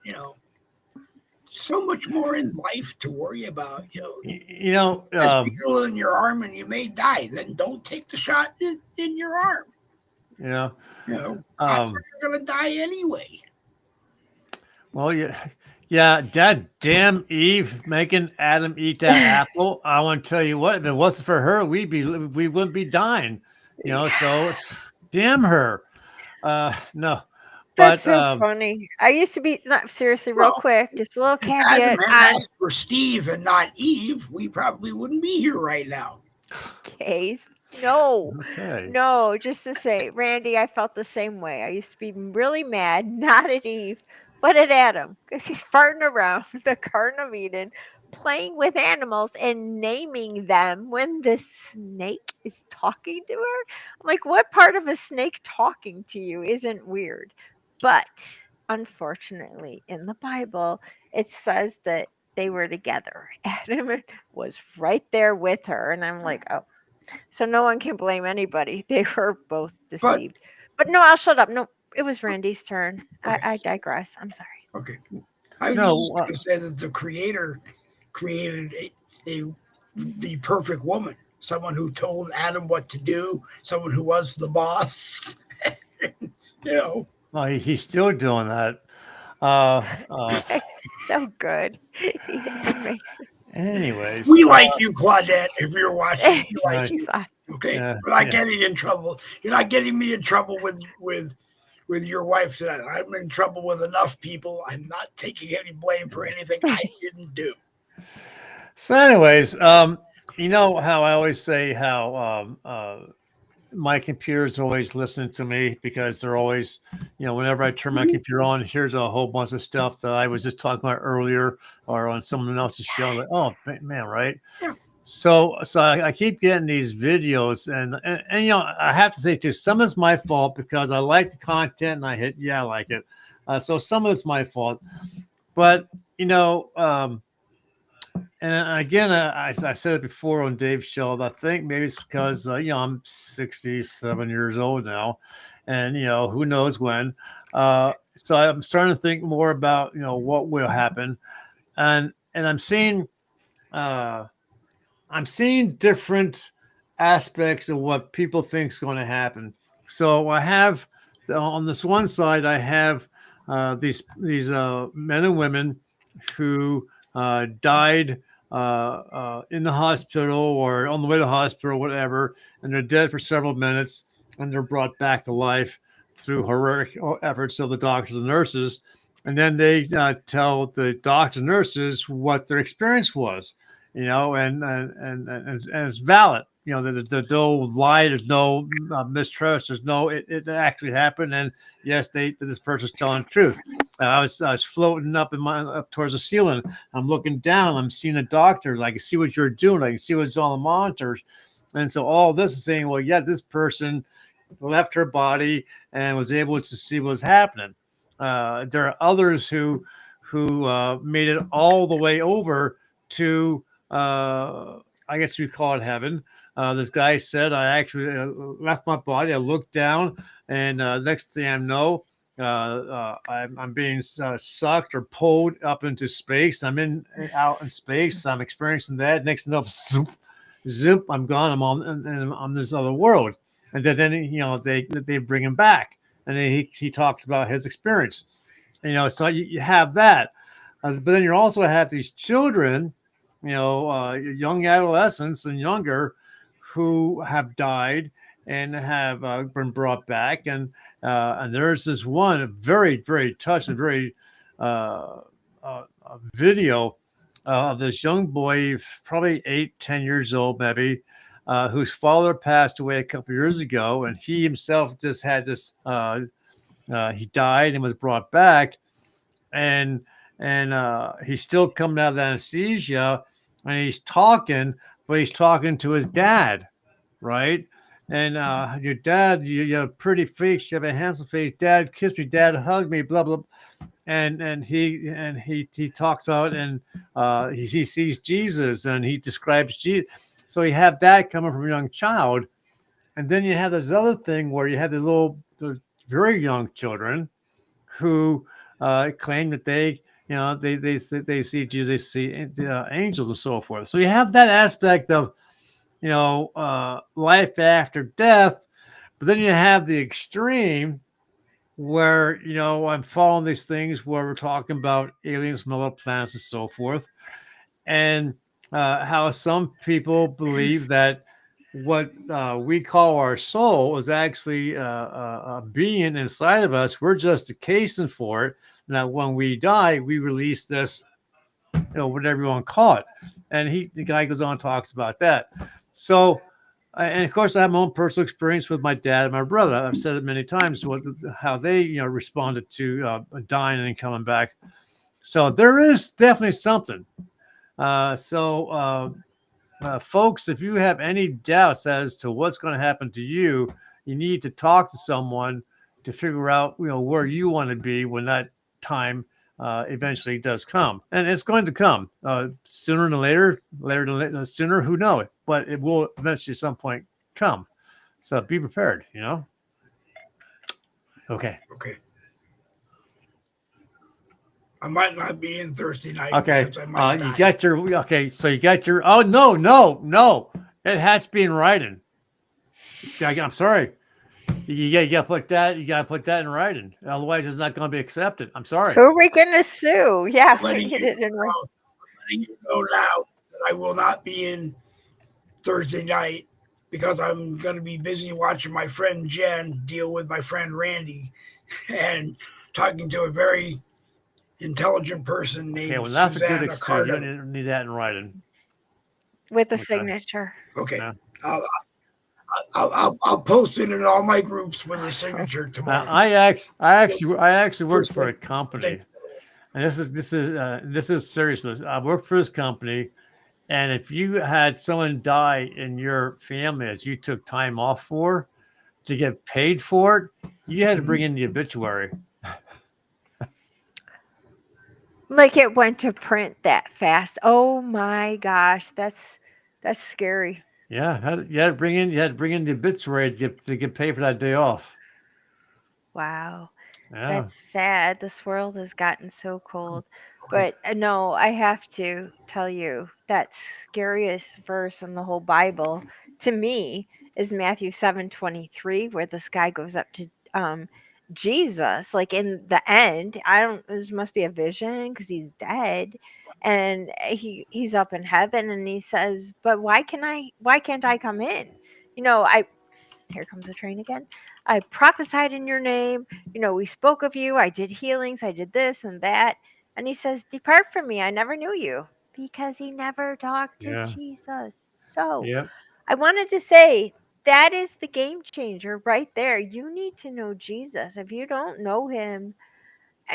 so much more in life to worry about. There's needle in your arm and you may die. Then don't take the shot in your arm. I thought you're gonna die anyway. Well, yeah. That damn Eve making Adam eat that apple. I want to tell you what. If it wasn't for her, we wouldn't be dying. So damn her. No. That's so funny. I used to be seriously, real quick, just a little caveat. Adam had asked for Steve and not Eve, we probably wouldn't be here right now. Case. No, Okay. no, just to say, Randy, I felt the same way. I used to be really mad, not at Eve, but at Adam, because he's farting around the Garden of Eden, playing with animals and naming them when the snake is talking to her. I'm like, what part of a snake talking to you isn't weird? But unfortunately, in the Bible, it says that they were together. Adam was right there with her. And I'm like, oh, so no one can blame anybody. They were both deceived. But no, I'll shut up. No, it was Randy's turn. Okay. I digress. I'm sorry. Okay. I was just going to say that the Creator created the perfect woman, someone who told Adam what to do, someone who was the boss. Well, he's still doing that. He's so good. He is amazing. Anyways, we like you, Claudette. If you're watching, we like you. Awesome. Okay, we're not getting in trouble. You're not getting me in trouble with your wife tonight. I'm in trouble with enough people. I'm not taking any blame for anything I didn't do. So, anyways, you know how I always say how my computer's always listening to me because they're always, whenever I turn my computer on, here's a whole bunch of stuff that I was just talking about earlier or on someone else's show. Like, oh man, right? Yeah. So I keep getting these videos, and I have to say too, some is my fault because I like the content and I hit I like it. So some of it's my fault, but and again, I said it before on Dave's show. I think maybe it's because I'm 67 years old now, and who knows when. So I'm starting to think more about what will happen, and I'm seeing different aspects of what people think is going to happen. So I have on this one side, I have these men and women who died in the hospital or on the way to the hospital, whatever, and they're dead for several minutes, and they're brought back to life through heroic efforts of the doctors and nurses. And then they tell the doctors and nurses what their experience was, and it's valid. There's no lie, there's no mistrust, there's no it actually happened, and yes, this person's telling the truth. I was floating up towards the ceiling. I'm looking down. I'm seeing the doctors. I can see what you're doing. I can see what's on the monitors, and so all this is saying, well, yeah, this person left her body and was able to see what's happening. There are others who made it all the way over to I guess we call it heaven. This guy said, I actually left my body. I looked down, and next thing I know, I'm being sucked or pulled up into space. I'm out in space. I'm experiencing that. Next thing I know, zoop, I'm gone. I'm on this other world. And then they bring him back, and then he talks about his experience. So you have that, but then you also have these children, young adolescents and younger, who have died and have been brought back, and there's this one very, very touching, very video of this young boy, probably 8-10 years old, maybe, whose father passed away a couple years ago, and he himself just had this. He died and was brought back, and he's still coming out of the anesthesia, and he's talking, but he's talking to his dad, right? And your dad, you have a pretty face, you have a handsome face. Dad, kiss me. Dad, hug me. Blah blah. And he talks about, and he sees Jesus, and he describes Jesus. So you have that coming from a young child, and then you have this other thing where you have the very young children who claim that they see Jesus, they see angels and so forth. So you have that aspect of life after death, but then you have the extreme where I'm following these things where we're talking about aliens from other planets and so forth, and how some people believe that what we call our soul is actually a being inside of us. We're just a casing for it. Now, when we die, we release this, whatever you want to call it. And the guy goes on and talks about that. So, and of course, I have my own personal experience with my dad and my brother. I've said it many times, how they, responded to dying and coming back. So there is definitely something. Folks, if you have any doubts as to what's going to happen to you, you need to talk to someone to figure out, where you want to be when that time eventually does come. And it's going to come sooner than later, sooner, who knows? But it will eventually at some point come. So be prepared, Okay. Okay. I might not be in Thursday night. Okay. Because I might die. So you got your, oh, no. It has to be in writing. I'm sorry. You got to put that in writing. Otherwise, it's not going to be accepted. I'm sorry. Who are we going to sue? Yeah. Letting you know now that I will not be in Thursday night because I'm going to be busy watching my friend Jen deal with my friend Randy and talking to a very intelligent person named that's Susanna a good excuse. You don't need that in writing. With a signature. Okay. Yeah. I'll post it in all my groups with a signature tomorrow. I actually work for a company, and this is serious. I work for this company, and if you had someone die in your family that you took time off for to get paid for it, you had to bring in the obituary. Like it went to print that fast. Oh my gosh, that's scary. Yeah, you had to bring in the obituary to get paid for that day off. Wow. Yeah. That's sad. This world has gotten so cold. But no, I have to tell you that scariest verse in the whole Bible to me is Matthew 7:23, where this guy goes up to Jesus, like in the end. This must be a vision because he's dead. and he's up in heaven, and he says, "But why can't I come in? I here comes the train again. I prophesied in your name. We spoke of you. I did healings. I did this and that." And he says, "Depart from me. I never knew you," because he never talked to Yeah. Jesus. So Yep. I wanted to say that is the game changer right there. You need to know Jesus. If you don't know him,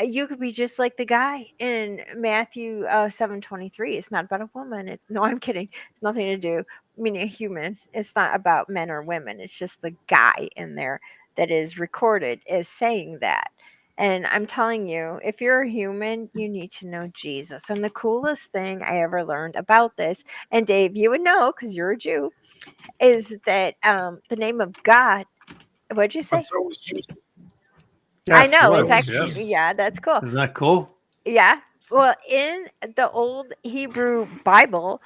you could be just like the guy in Matthew 7:23. It's not about a woman. It's no, I'm kidding. It's nothing to do meaning a human. It's not about men or women. It's just the guy in there that is recorded as saying that. And I'm telling you, if you're a human, you need to know Jesus. And the coolest thing I ever learned about this, and Dave, you would know because you're a Jew, is that the name of God. What'd you But say? so was Jesus. I Yes, it know So it's was. was actually Yes. Jesus. yeah, that's cool. Isn't that cool? Yeah. Well, in the old Hebrew Bible,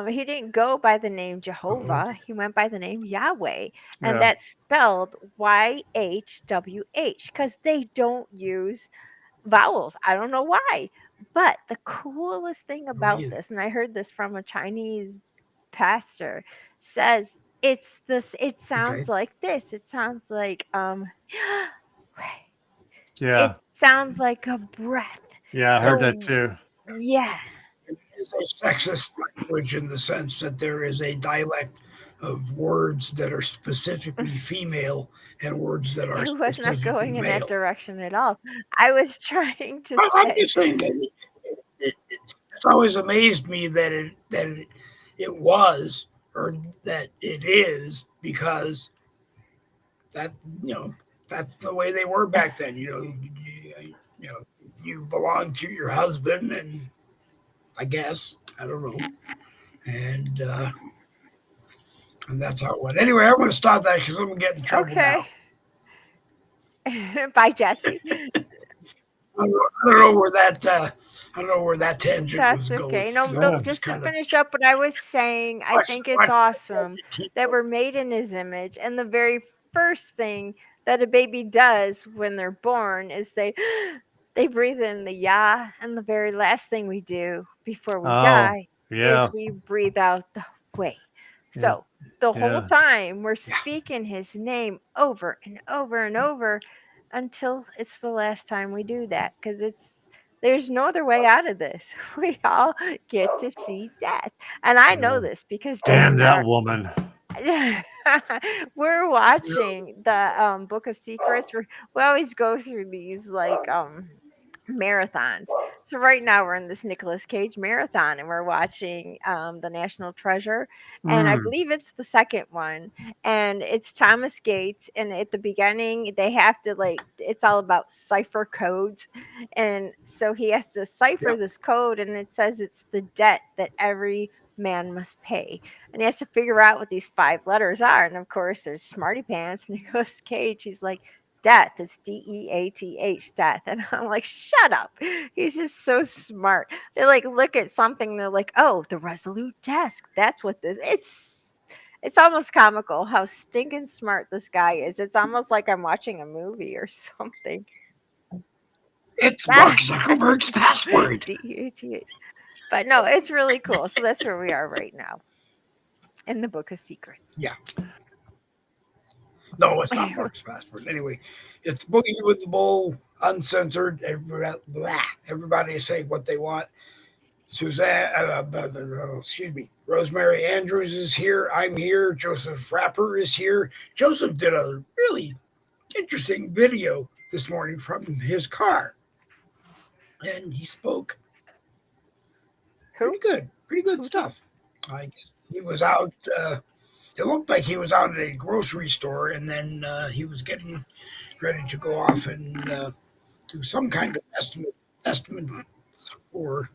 he didn't go by the name Uh-oh. Jehovah. He went by the name Yahweh, and Yeah. that's spelled YHWH because they don't use vowels. I don't know why. But the coolest thing I don't about either. this, and I heard this from a Chinese pastor, says it's this. It Okay. sounds like this. It sounds like Yeah. it sounds like a breath. Yeah. I heard that So too. yeah, It is a sexist language in the sense that there is a dialect of words that are specifically female and words that are it was not specifically going in that male. direction at all. I was trying to I'm say, just saying that it's always amazed me that it was or that it is because that that's the way they were back then. You know you belong to your husband, and I guess I don't know, and uh, and that's how it went. Anyway, I'm going to stop that because I'm going to get in trouble okay, now. bye, Jesse. I don't know where that I don't know where that tangent was That's going. okay. No, So Yeah. I'm just just to kind of finish up what I was saying, I think it's watching awesome that keep that going. we're made in his image. And the very first thing that a baby does when they're born is they breathe in the Yah. And the very last thing we do before we Oh. die Yeah. is we breathe out the way. Yeah. So the whole Yeah. time we're Yeah. speaking his name over and over and over until it's the last time we do that. Because there's no other way out of this. We all get to see death. And I know Yeah. this because Jesse Damn and I that woman. we're watching the Book of Secrets. We always go through these like marathons. So right now we're in this Nicolas Cage marathon and we're watching the National Treasure, and I Mm. believe it's the second one, and it's Thomas Gates, and at the beginning they have to like it's all about cipher codes, and so he has to cipher Yep. this code, and it says it's the debt that every man must pay, and he has to figure out what these 5 letters are, and of course there's smarty pants Nicolas Cage. He's like, death. It's DEATH, death. And I'm like, shut up. He's just so smart. They like look at something, they're like, oh, the Resolute desk. That's what this it's almost comical how stinking smart this guy is. It's almost like I'm watching a movie or something. It's Mark Zuckerberg's password. DEATH. But no, it's really cool. So that's where we are right now in the Book of Secrets. Yeah. No, it's not Mark's password. Anyway, it's Boogie with the Bull, uncensored. Everybody is saying what they want. Suzanne, excuse me, Rosemary Andrews is here. I'm here. Joseph Rapper is here. Joseph did a really interesting video this morning from his car, and he spoke Who? pretty good Who did? stuff. I guess he was out. It looked like he was out at a grocery store, and then he was getting ready to go off and do some kind of estimate for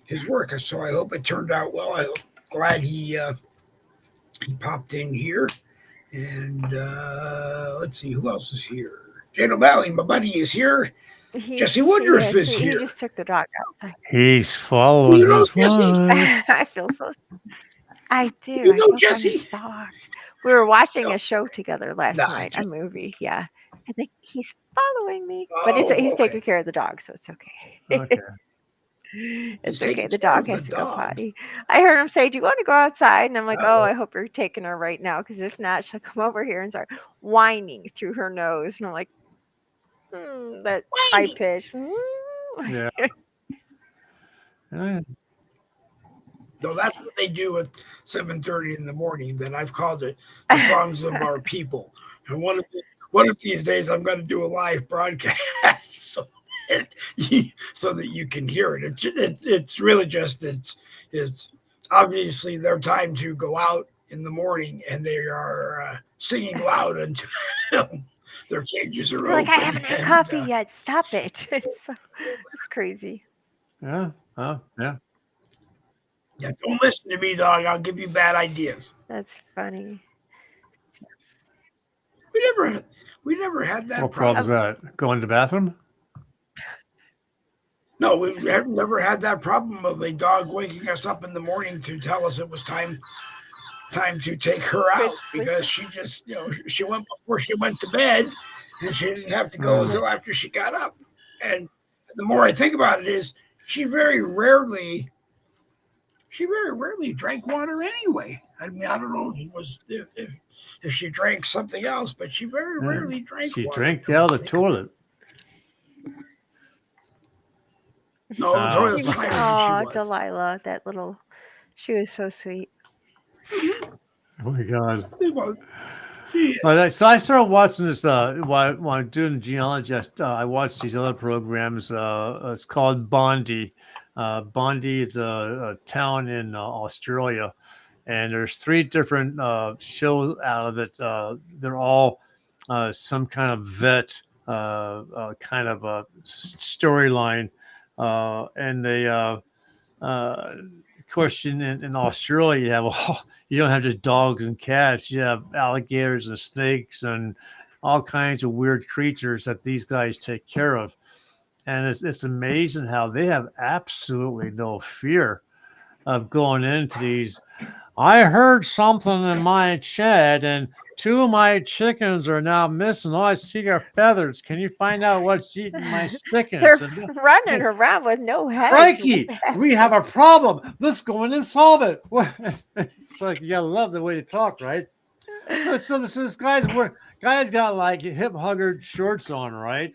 his work. So I hope it turned out well. I'm glad he popped in here. And let's see who else is here. Jane O'Malley, my buddy, is here. Jesse Woodruff is He here. just took the dog outside. He's following You know his Jesse? wife. I feel so I do. You I know feel kind of Jesse? stalked. We were watching No, a show together last nah. night, a movie. Yeah. I think he's following me, but he's Oh, okay. taking care of the dog, so it's okay. Okay. It's He's okay. taking The care dog of the has to go dogs. potty. I heard him say, "Do you want to go outside?" And I'm like, "Oh, Uh-oh. I hope you're taking her right now, because if not, she'll come over here and start whining through her nose." And I'm like, that high Whining. pitch. Yeah. Yeah. No, that's what they do at 7:30 in the morning. That I've called it the songs of our people. And one of these days, I'm going to do a live broadcast so that you can hear it. It's really just it's obviously their time to go out in the morning, and they are singing loud until their cages are You're like, I open. haven't had And coffee yet. Stop it. It's crazy. Yeah. Oh, yeah. yeah, don't listen to me, dog. I'll give you bad ideas. That's funny. We never had that What problem is that? Going to the bathroom? No, we have never had that problem of a dog waking us up in the morning to tell us it was time to take her out, because she just, she went before she went to bed, and she didn't have to go until after she got up. And the more I think about it is she very rarely drank water anyway. I mean, I don't know if it was if she drank something else, but she very rarely drank She water. drank out of the toilet. No, the toilet's Oh, higher than she was. Delilah, that little, she was so sweet. Oh my God. She, But so I started watching this while I'm doing genealogy. I watched these other programs. It's called Bondi. Bondi is a town in Australia, and there's 3 different shows out of it. They're all some kind of vet kind of a storyline, and they of course in Australia you have you don't have just dogs and cats, you have alligators and snakes and all kinds of weird creatures that these guys take care of. And it's amazing how they have absolutely no fear of going into these. I heard something in my shed and 2 of my chickens are now missing. All I see are feathers. Can you find out what's eating my chickens? They're running around with no heads. Crikey, we have a problem. Let's go in and solve it. It's like, you gotta love the way you talk, right? So this guy's got like hip hugger shorts on, right?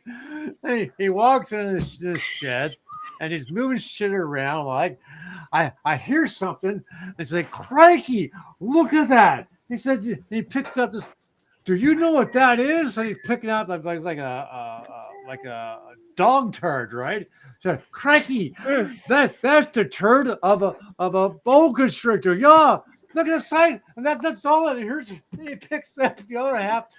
He walks in this shed and he's moving shit around like, I hear something. It's like, crikey, look at that. He said, he picks up this. Do you know what that is? So he's picking up like a dog turd, right? So, crikey, that's the turd of a boa constrictor. Yeah, look at the size, and that's all it is. He picks up the other half.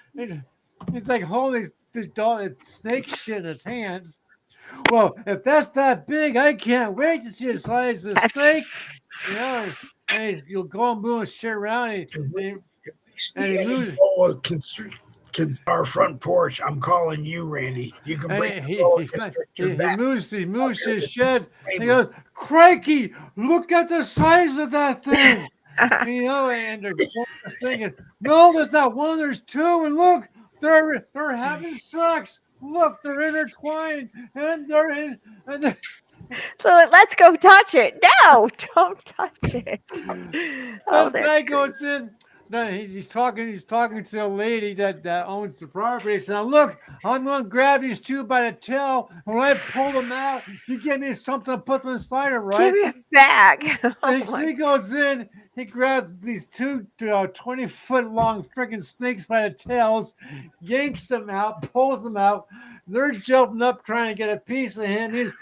He's like holding this dog, snake shit in his hands. Well, if that's that big, I can't wait to see the size of the snake. And you'll go and move shit around. And he moves. Our front porch. I'm calling you, Randy. You can bring He moves his shed. He goes, crikey, look at the size of that thing. And they're thinking, no, there's not one, there's 2, and look, they're having sex. Look, they're intertwined, and they're in. So let's go touch it. No, don't touch it. This guy goes in. He's talking to a lady that owns the property. He said, look, I'm going to grab these 2 by the tail. When I pull them out, you give me something to put them inside it, right? Give me a bag. He goes in, he grabs these 2 20-foot long freaking snakes by the tails, yanks them out, pulls them out. They're jumping up trying to get a piece of him.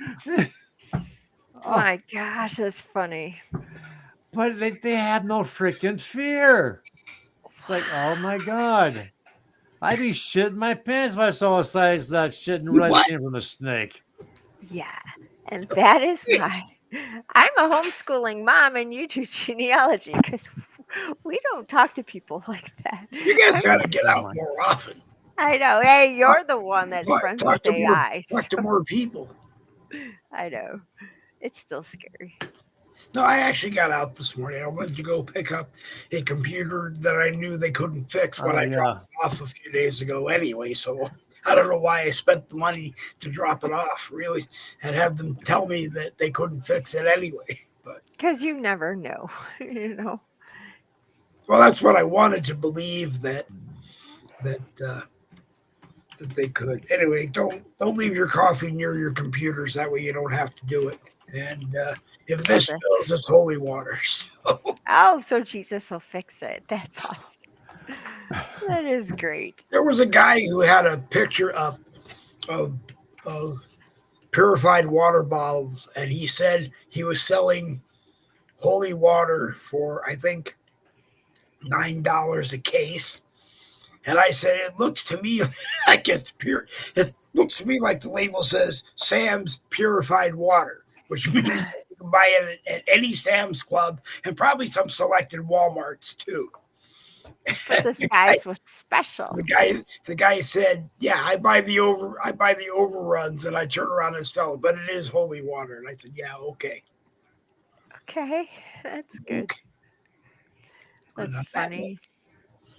Oh my gosh, that's funny. But they have no freaking fear. It's like, oh my God. I'd be shitting my pants if I saw the size of that shit and right in from a snake. Yeah. And that is why I'm a homeschooling mom and you do genealogy, because we don't talk to people like that. You guys got to get out more often. I know. Hey, you're the one that's friends with AI. Talk to more people. I know. It's still scary. No, I actually got out this morning. I went to go pick up a computer that I knew they couldn't fix when I dropped it off a few days ago anyway. So I don't know why I spent the money to drop it off, really, and have them tell me that they couldn't fix it anyway. But Because you never know, you know. well, that's what I wanted to believe that that they could. Anyway, don't leave your coffee near your computers. That way you don't have to do it. And if Oh, this spills, it's holy water. So so Jesus will fix it. That's awesome. That is great. there was a guy who had a picture up of, of purified water bottles, and he said he was selling holy water for I think $9 a case. And I said, it looks to me like it's pure. It looks to me like the label says Sam's Purified Water, which means you can buy it at any Sam's Club and probably some selected Walmarts too. But this guy's was special. The guy said, "Yeah, I buy the overruns and I turn around and sell it, but it is holy water." And I said, "Yeah, okay." Okay, that's good. And That's funny.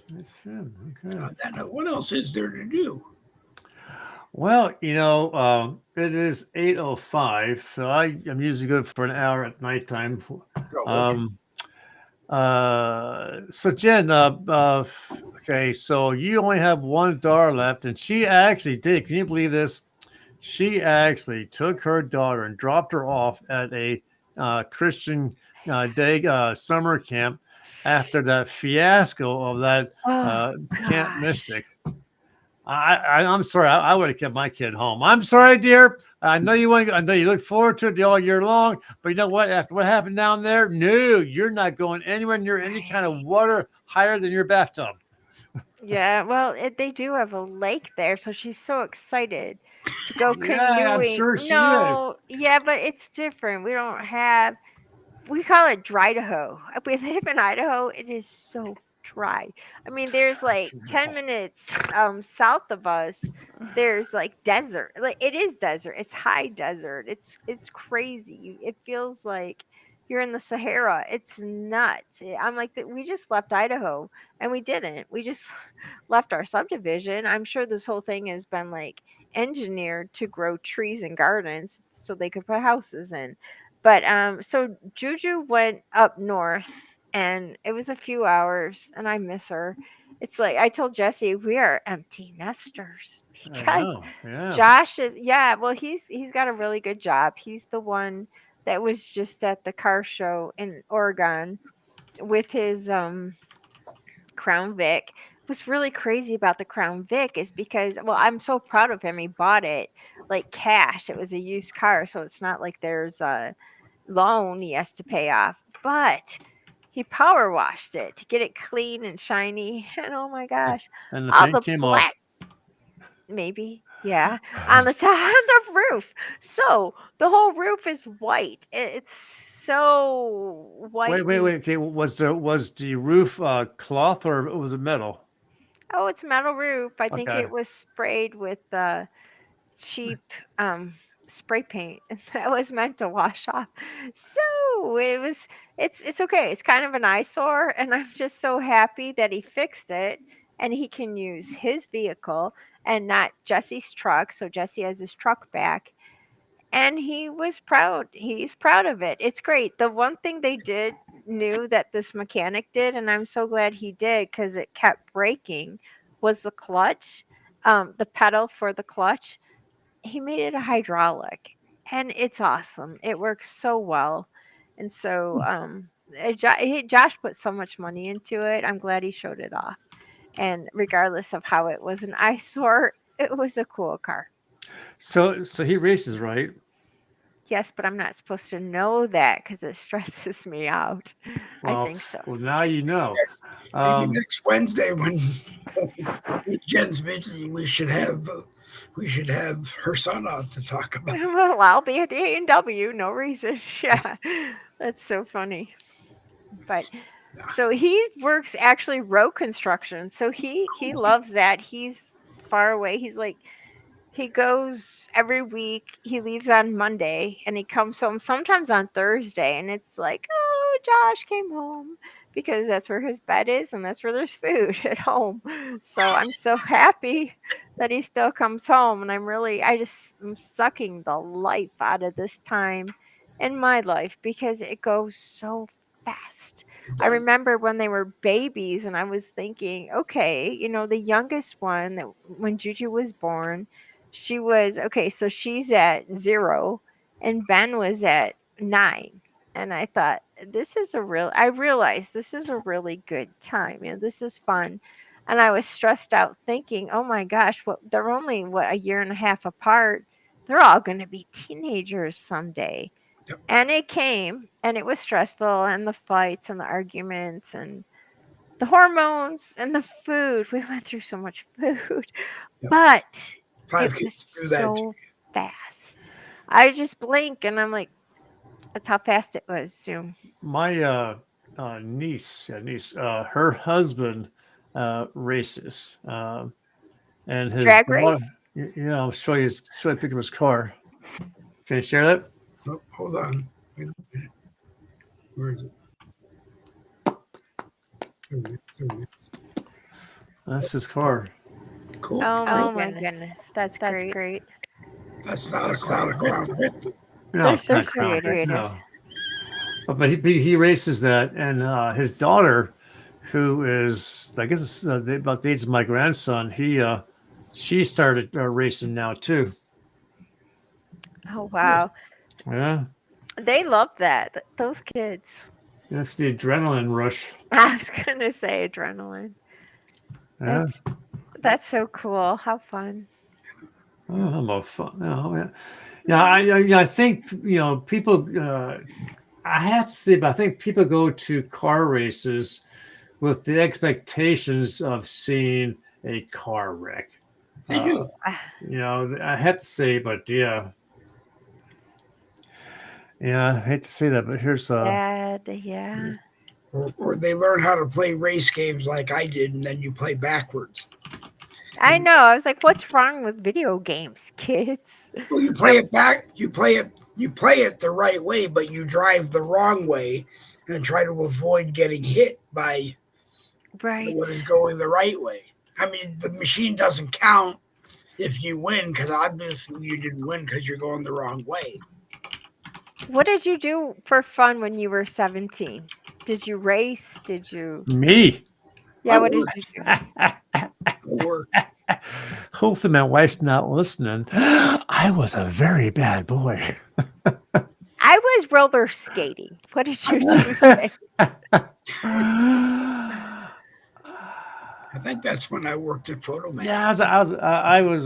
That's good. Okay. on that note, what else is there to do? Well, it is 8:05, so I'm usually good for an hour at nighttime. Oh, okay. So Jen, okay, so you only have one daughter left, and she actually did. Can you believe this? She actually took her daughter and dropped her off at a Christian day summer camp after that fiasco of that Oh, Camp gosh. Mystic. I'm sorry. I would have kept my kid home. I'm sorry, dear. I know you want. I know you look forward to it all year long. But you know what? After what happened down there, no, you're not going anywhere near any kind of water higher than your bathtub. Yeah, well, they do have a lake there, so she's so excited to go Yeah, I'm canoeing. sure she is. No, yeah, but it's different. We don't have, we call it Drydaho. We live in Idaho. It is so dry. I mean, there's like 10 minutes south of us, there's like desert. Like it is desert. It's high desert. It's crazy. It feels like you're in the Sahara. It's nuts. I'm like that we just left Idaho and we didn't. We just left our subdivision. I'm sure this whole thing has been like engineered to grow trees and gardens so they could put houses in. But so Juju went up north and it was a few hours and I miss her. It's like I told Jesse we are empty nesters I because know. Yeah. Josh is well he's got a really good job. He's the one that was just at the car show in Oregon with his Crown Vic. What's really crazy about the Crown Vic is because, well, I'm so proud of him. He bought it like cash. It was a used car, so it's not like there's a loan he has to pay off. But he power washed it to get it clean and shiny. And oh my gosh, And the all paint the came black, off. maybe, yeah, on the top on the roof. So the whole roof is white. It's so white. Wait. Okay, was the roof cloth or was it metal? Oh, it's metal roof. I think Okay. it was sprayed with cheap spray paint that was meant to wash off. So it's okay. It's kind of an eyesore, and I'm just so happy that he fixed it and he can use his vehicle and not Jesse's truck. So Jesse has his truck back. And he was proud. He's proud of it. It's great. The one thing they did knew that this mechanic did, and I'm so glad he did because it kept breaking, was the clutch, the pedal for the clutch. He made it a hydraulic, and it's awesome. It works so well. And so Josh put so much money into it. I'm glad he showed it off. And regardless of how it was an eyesore, it was a cool car. So he races, right? Yes, but I'm not supposed to know that because it stresses me out. I Well, think so. well, now you know. Maybe next Wednesday when Jen's busy, we should have her son on to talk about it. Well, I'll be at the A&W. No reason. Yeah, that's so funny. But so he works actually road construction. So he loves that. He's far away. He's like he goes every week. He leaves on Monday and he comes home sometimes on Thursday. And it's like, oh, Josh came home because that's where his bed is and that's where there's food at home. So I'm so happy that he still comes home, and I'm sucking the life out of this time in my life because it goes so fast. I remember when they were babies, and I was thinking, okay, the youngest one, that when Juju was born, she was okay. So she's at 0, and Ben was at 9. And I thought, I realized this is a really good time. This is fun. And I was stressed out thinking, oh my gosh, they're only a year and a half apart. They're all going to be teenagers someday. Yep. And it came, and it was stressful, and the fights and the arguments and the hormones and the food. We went through so much food, Yep. but 5 it kids was do that. so fast. I just blink and I'm like, that's how fast it was. Zoom. My niece, her husband races, and his Drag daughter- race? Yeah, I'll show you a picture of his car. Can you share that? Oh, hold on. Wait a minute. Where is it? There it is. That's his car. Cool. Oh my goodness. That's great. That's not a crown. No, They're so it's not creative. no. But he races that, and his daughter, who is, I guess, about the age of my grandson, she started racing now too. Oh wow. Yeah, They love that. Those kids. that's the adrenaline rush. I was gonna say adrenaline. Yeah. That's so cool. How fun. Oh, how about fun? Oh, yeah. Yeah, I think people. I have to say, but I think people go to car races with the expectations of seeing a car wreck. They do. I have to say, but yeah, I hate to say that, but here's sad. Yeah. Or they learn how to play race games like I did, and then you play backwards. I know. I was like, what's wrong with video games, kids? Well, you play it back. You play it the right way, but you drive the wrong way and try to avoid getting hit by what is going the right way. I mean, the machine doesn't count if you win, because obviously you didn't win because you're going the wrong way. What did you do for fun when you were 17? Did you race? Did you? Me. Yeah, what did you do? Work. Hopefully my wife's not listening. I was a very bad boy. I was roller skating. What did you do? I think that's when I worked at Photoman. Yeah, I was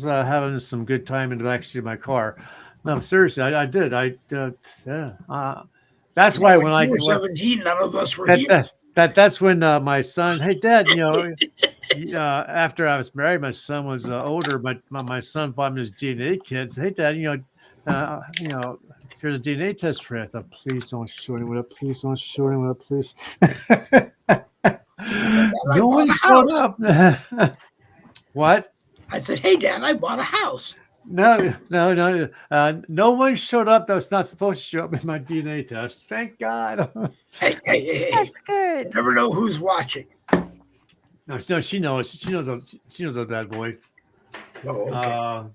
having some good time in the backseat of my car. No, seriously, I did. That's why when you were 17, none of us were here. That's when my son, hey Dad, after I was married, my son was older. My son bought me his DNA kit. Hey Dad, here's a DNA test for it. I thought, please don't show anyone up. Please don't show anyone up. Please. No one showed up. What? I said, hey Dad, I bought a house. No. No one showed up that was not supposed to show up in my DNA test. Thank God. Hey. That's good. You never know who's watching. No, she knows. She knows a bad boy. Oh, okay.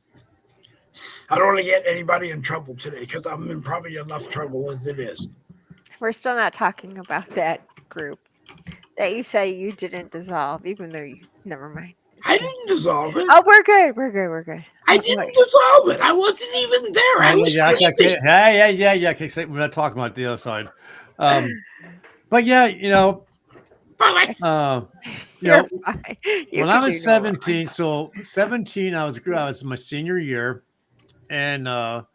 I don't want to get anybody in trouble today because I'm in probably enough trouble as it is. We're still not talking about that group that you say you didn't dissolve, even though you never mind. I didn't dissolve it. Oh, we're good. I didn't dissolve it. I wasn't even there. I was sleeping. Yeah. Okay, we're not talking about the other side. But yeah, But when I was 17, I was in my senior year, and that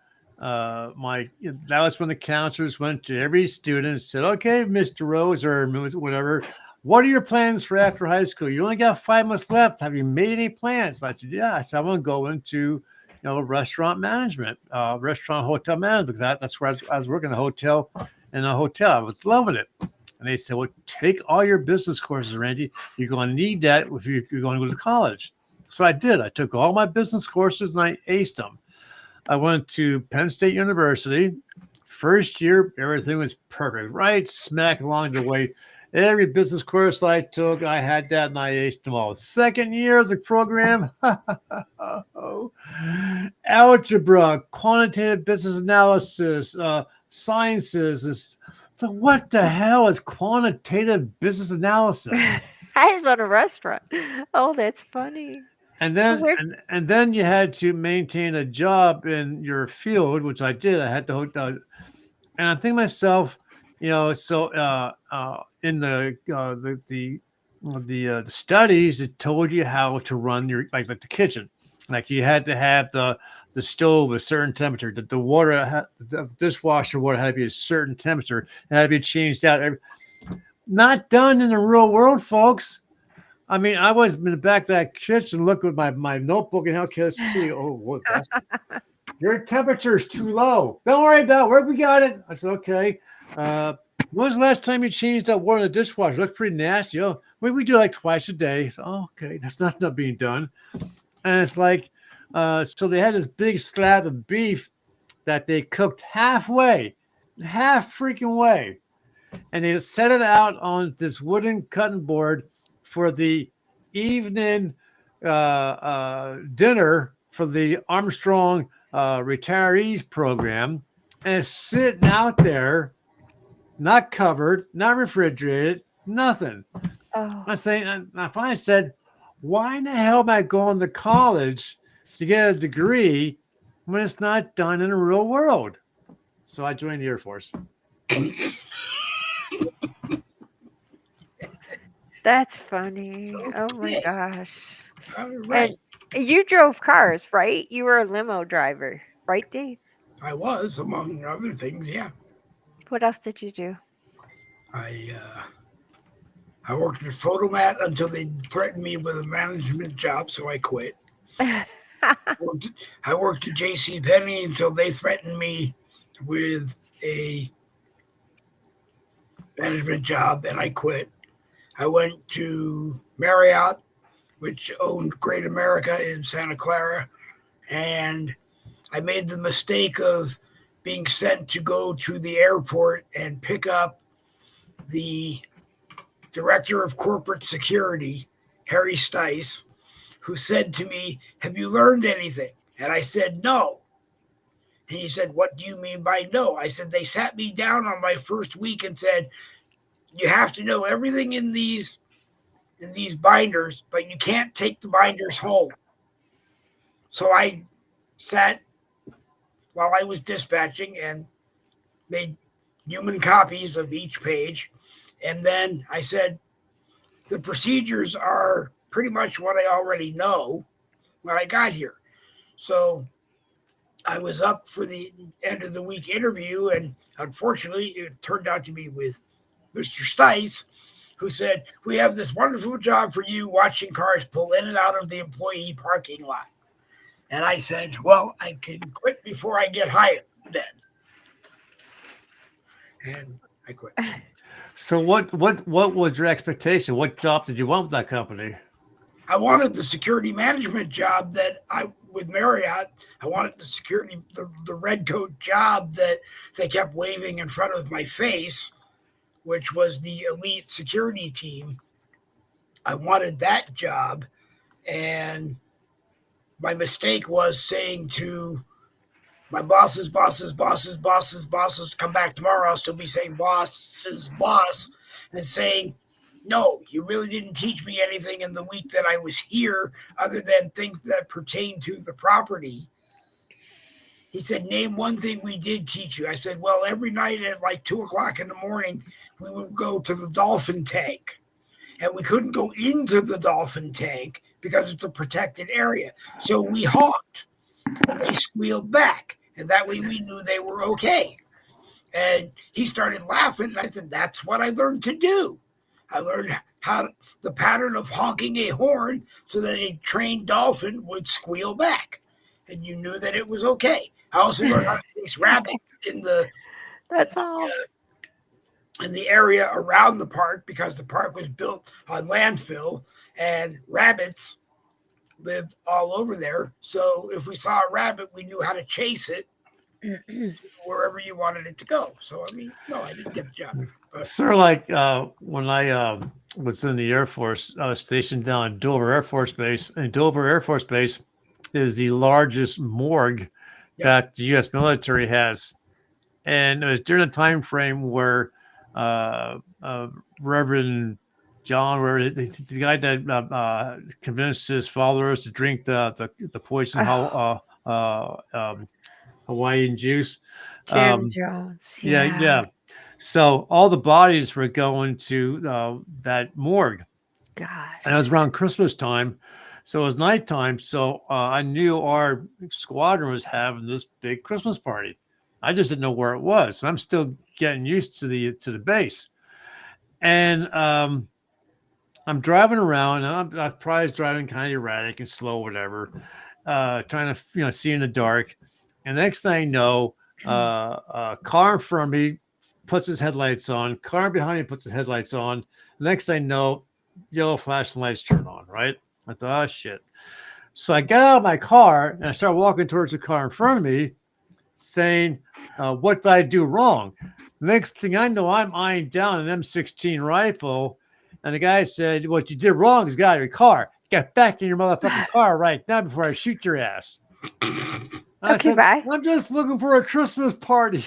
was when the counselors went to every student and said, "Okay, Mr. Rose or whatever, what are your plans for after high school? You only got 5 months left. Have you made any plans?" I said, "Yeah." I said, "I'm going to go into restaurant management, hotel management, because that's where I was working in a hotel. I was loving it." And they said, "Well, take all your business courses, Randy. You're going to need that if you're going to go to college." So I did. I took all my business courses and I aced them. I went to Penn State University. First year, everything was perfect, right smack along the way. Every business course I took, I had that and I aced them all. Second year of the program, algebra, quantitative business analysis, sciences. But what the hell is quantitative business analysis? I just run a restaurant. Oh, that's funny. And So then where? and then you had to maintain a job in your field, which I did. I had to and I think to myself, in the studies, it told you how to run your like the kitchen. Like you had to have the stove a certain temperature, the water, the dishwasher water had to be a certain temperature, it had to be changed out. Not done in the real world, folks. I mean, I was in the back of that kitchen, look with my notebook and how can I see? Oh, what that's your temperature is too low. Don't worry about it. We got it. I said, okay. When was the last time you changed that water in the dishwasher? It looks pretty nasty. Oh, we do like twice a day. So, oh, okay, that's not being done. And it's like, so they had this big slab of beef that they cooked half freaking way. And they set it out on this wooden cutting board for the evening dinner for the Armstrong retirees program, and it's sitting out there, not covered, not refrigerated, nothing. Oh, I finally said, why in the hell am I going to college to get a degree when it's not done in the real world? So I joined the Air Force. that's funny. Oh my gosh. All right. And you drove cars, right? You were a limo driver, right, Dave? I was, among other things, yeah. What else did you do? I worked at Photomat until they threatened me with a management job, so I quit. I worked at J.C. Penney until they threatened me with a management job, and I quit. I went to Marriott, which owned Great America in Santa Clara, and I made the mistake of being sent to go to the airport and pick up the director of corporate security, Harry Stice, who said to me, "Have you learned anything?" And I said, "No." And he said, "What do you mean by no?" I said, "They sat me down on my first week and said, you have to know everything in these binders, but you can't take the binders home." So I sat while I was dispatching and made human copies of each page. And then I said, the procedures are pretty much what I already know when I got here. So I was up for the end of the week interview, and unfortunately, it turned out to be with Mr. Stice, who said, "We have this wonderful job for you watching cars pull in and out of the employee parking lot." And I said, "Well, I can quit before I get hired then." And I quit. So what was your expectation? What job did you want with that company? I wanted the security management job with Marriott. I wanted the red coat job that they kept waving in front of my face, which was the elite security team. I wanted that job. And my mistake was saying to my bosses, come back tomorrow. I'll still be saying boss's boss, and saying, "No, you really didn't teach me anything in the week that I was here other than things that pertain to the property." He said, "Name one thing we did teach you." I said, "Well, every night at like 2:00 in the morning, we would go to the dolphin tank, and we couldn't go into the dolphin tank because it's a protected area. So we honked. They squealed back, and that way we knew they were okay." And he started laughing, and I said, "That's what I learned to do. I learned the pattern of honking a horn so that a trained dolphin would squeal back, and you knew that it was okay." I also learned how to chase rabbits in the area around the park, because the park was built on landfill and rabbits lived all over there. So if we saw a rabbit, we knew how to chase it wherever you wanted it to go. So, I mean, no, I didn't get the job. Sort of like when I was in the Air Force, I was stationed down in Dover Air Force Base. And Dover Air Force Base is the largest morgue that the U.S. military has. And it was during a time frame where Reverend John, where the guy that convinced his followers to drink the poison Hawaiian juice. Jim Jones. Yeah. So all the bodies were going to that morgue. Gosh. And it was around Christmas time. So it was nighttime. So I knew our squadron was having this big Christmas party. I just didn't know where it was. I'm still getting used to the base. And I'm driving around, and I'm probably driving kind of erratic and slow, whatever, trying to see in the dark. And next thing I know, a car in front of me puts his headlights on. Car behind me puts his headlights on. Next thing I know, yellow flashing lights turn on. Right? I thought, oh shit. So I got out of my car and I started walking towards the car in front of me, saying, "What did I do wrong?" Next thing I know, I'm eyeing down an M16 rifle, and the guy said, "What you did wrong is get out of your car. Get back in your motherfucking car right now before I shoot your ass." I said, bye. I'm just looking for a Christmas party.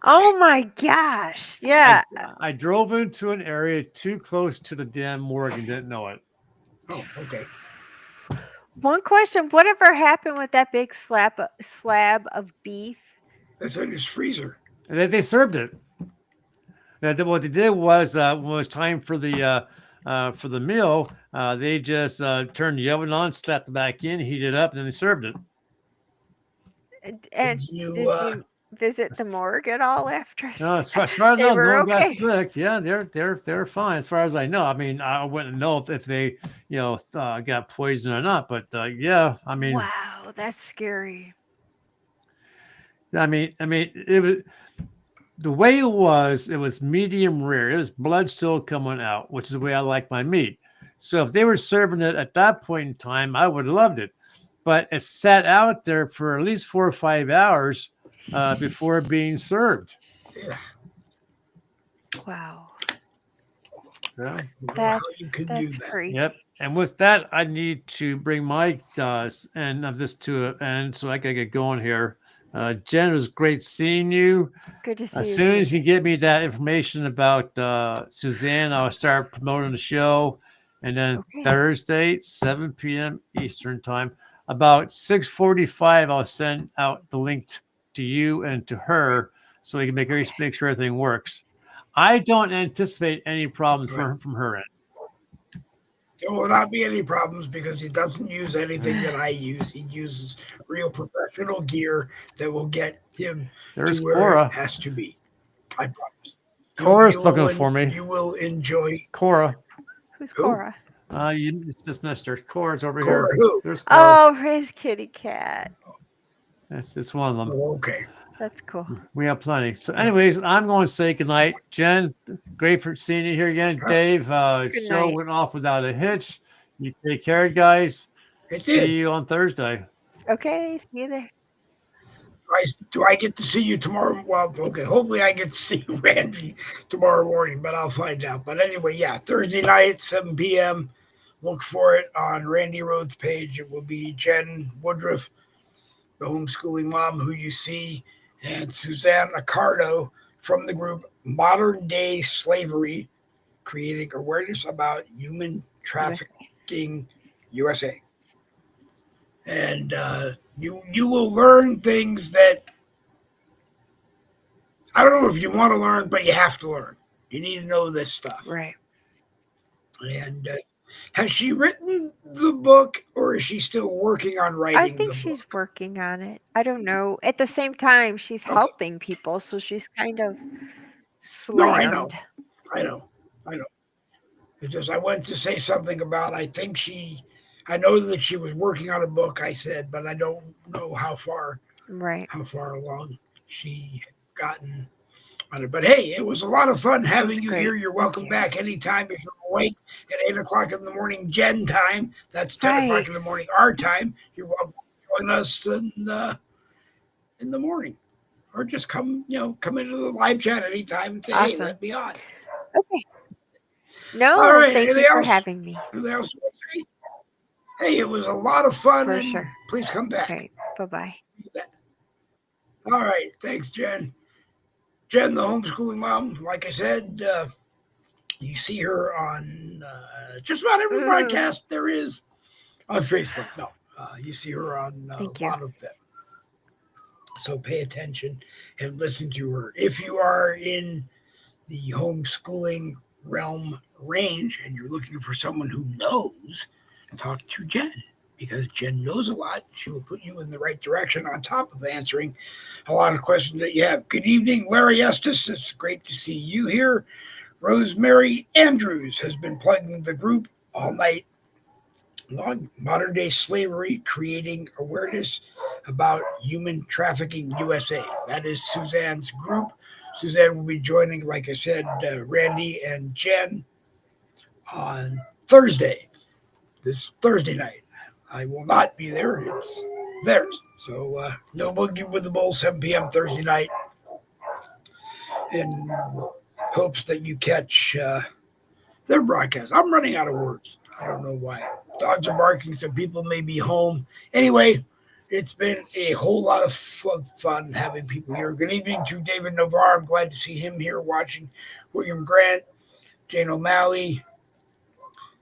Oh my gosh. Yeah. I drove into an area too close to the damn morgue and didn't know it. Oh, okay. One question: whatever happened with that big slab of beef? That's in his freezer. And they served it. What they did was when it was time for the meal, they just turned the oven on, slapped it back in, heated it up, and then they served it. And did you visit the morgue at all after? No, as far as I know, no one got okay. sick. Yeah, they're fine as far as I know. I mean, I wouldn't know if they got poisoned or not, but yeah, I mean, wow, that's scary. I mean, it was the way it was medium rare. It was blood still coming out, which is the way I like my meat. So if they were serving it at that point in time, I would have loved it. But it sat out there for at least 4 or 5 hours before being served. Yeah. Wow. Yeah. That's crazy. Yep. And with that, I need to bring my end of this to an end, so I gotta get going here. Jen, it was great seeing you. Good to see you. As soon as you get me that information about Suzanne, I'll start promoting the show. And then Thursday, 7 p.m. Eastern time, about 6:45, I'll send out the link to you and to her so we can make sure everything works. I don't anticipate any problems from her end. There will not be any problems because he doesn't use anything that I use. He uses real professional gear that will get him to where Cora. it has to be. I promise. Cora's looking for me. You will enjoy Cora. Who's Cora? You dismissed her. Cora's over Cora here. who? There's Cora. Oh, his kitty cat. It's one of them. Oh, okay. That's cool. We have plenty. So, anyways, I'm going to say goodnight. Jen, great for seeing you here again. Dave, show went off without a hitch. You take care, guys. See you on Thursday. Okay, see you there. Do I get to see you tomorrow? Well, okay. Hopefully, I get to see you, Randy, tomorrow morning, but I'll find out. But anyway, yeah, Thursday night, 7 p.m. Look for it on Randy Rhodes' page. It will be Jen Woodruff, the homeschooling mom who you see, and Suzanne Accardo from the group Modern Day Slavery, creating awareness about human trafficking USA. And you will learn things that I don't know if you want to learn, but you have to learn. You need to know this stuff. Right. And has she written the book, or is she still working on writing the book? I think she's working on it. I don't know. At the same time, she's helping people, so she's kind of slammed. No, I know. Because I went to say something about, I know that she was working on a book, I said, but I don't know how far along she had gotten on it. But hey, it was a lot of fun having you here. You're welcome back anytime if you're awake at 8 o'clock in the morning, Jen time. That's 10 o'clock in the morning, our time. You're welcome to join us in the morning. or just come into the live chat anytime and say, hey, Awesome. let me on. Okay. All No, right. thank Anything you for else? having me. Anything else you want to say? Hey, it was a lot of fun, For and sure. please come back. Great. Bye-bye. All right. Thanks, Jen. Jen, the homeschooling mom, like I said, you see her on just about every broadcast there is on Facebook. No, you see her on a Thank you. lot of them. So pay attention and listen to her. If you are in the homeschooling realm range and you're looking for someone who knows, talk to Jen, because Jen knows a lot. She will put you in the right direction on top of answering a lot of questions that you have. Good evening, Larry Estes. It's great to see you here. Rosemary Andrews has been plugging the group all night long. Modern day slavery, creating awareness about human trafficking USA. That is Suzanne's group. Suzanne will be joining, like I said, Randy and Jen on Thursday, this Thursday night. I will not be there. It's theirs. So no Boogie with the Bull, 7 p.m. Thursday night. In hopes that you catch their broadcast. I'm running out of words. I don't know why. Dogs are barking, so people may be home. Anyway, it's been a whole lot of fun having people here. Good evening to David Navarre. I'm glad to see him here watching. William Grant, Jane O'Malley,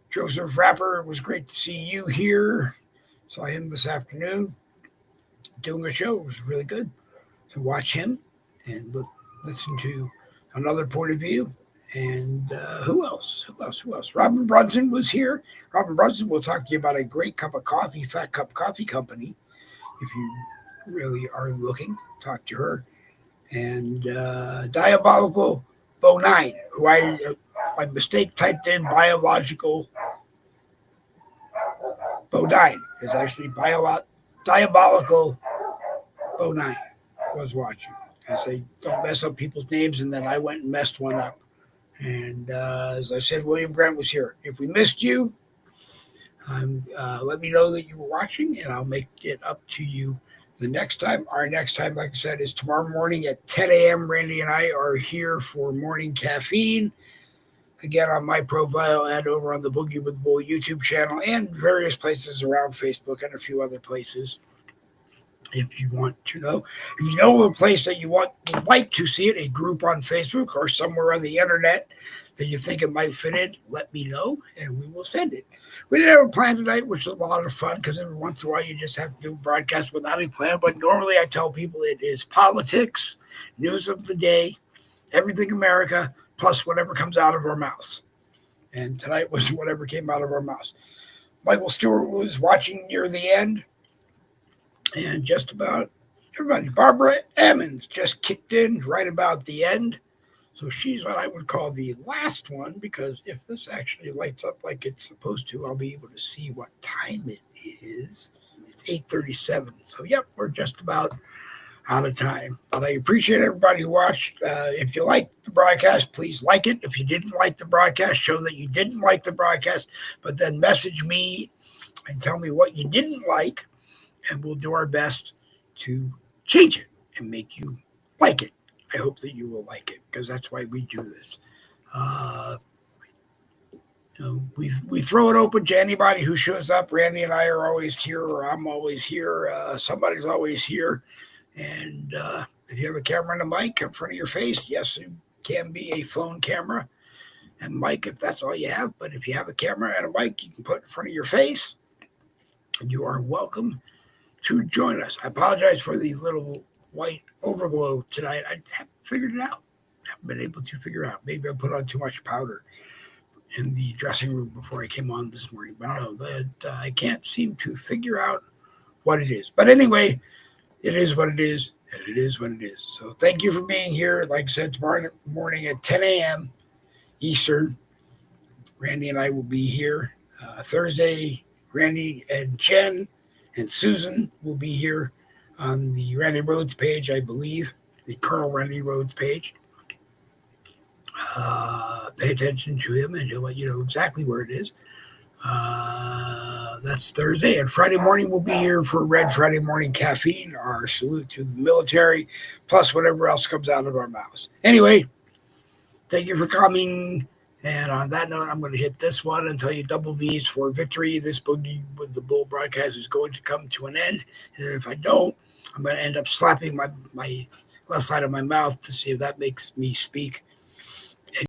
Joseph Rapper. It was great to see you here. Saw him this afternoon doing a show. It was really good to watch him and listen to another point of view. And who else? Robin Brunson was here. Robin Brunson will talk to you about a great cup of coffee, Fat Cup Coffee Company. If you really are looking, talk to her. And Diabolical Bo9, who I by mistake typed in biological Bo9. It's actually Diabolical Bo9 was watching. I say, don't mess up people's names, and then I went and messed one up. And as I said, William Grant was here. If we missed you, let me know that you were watching, and I'll make it up to you the next time. Our next time, like I said, is tomorrow morning at 10 a.m. Randy and I are here for morning caffeine. Again, on my profile and over on the Boogie with Bull YouTube channel and various places around Facebook and a few other places. If you want to know, if you know of a place that you would like to see it, a group on Facebook or somewhere on the internet that you think it might fit in, let me know and we will send it. We didn't have a plan tonight, which is a lot of fun because every once in a while you just have to do a broadcast without a plan. But normally I tell people it is politics, news of the day, everything America, plus whatever comes out of our mouths. And tonight was whatever came out of our mouths. Michael Stewart was watching near the end. And just about everybody. Barbara Emmons just kicked in right about the end. So she's what I would call the last one, because if this actually lights up like it's supposed to, I'll be able to see what time it is. It's 8:37. So, yep, we're just about out of time. But I appreciate everybody who watched. If you liked the broadcast, please like it. If you didn't like the broadcast, show that you didn't like the broadcast, but then message me and tell me what you didn't like. And we'll do our best to change it and make you like it. I hope that you will like it, because that's why we do this. We throw it open to anybody who shows up. Randy and I are always here, or I'm always here. Somebody's always here. And if you have a camera and a mic in front of your face, yes, it can be a phone camera and mic if that's all you have. But if you have a camera and a mic you can put in front of your face, you are welcome to join us. I apologize for the little white overglow tonight. I haven't figured it out. I haven't been able to figure it out. Maybe I put on too much powder in the dressing room before I came on this morning. But no, I can't seem to figure out what it is. But anyway, it is what it is, and it is what it is. So thank you for being here. Like I said, tomorrow morning at 10 a.m. Eastern, Randy and I will be here. Thursday, Randy and Jen and Susan will be here on the Randy Rhodes page, I believe, the Colonel Randy Rhodes page. Pay attention to him, and he'll let you know exactly where it is. That's Thursday. And Friday morning, we'll be here for Red Friday Morning Caffeine, our salute to the military, plus whatever else comes out of our mouths. Anyway, thank you for coming. And on that note, I'm going to hit this one and tell you double V's for victory. This Boogie with the Bull broadcast is going to come to an end. And if I don't, I'm going to end up slapping my left side of my mouth to see if that makes me speak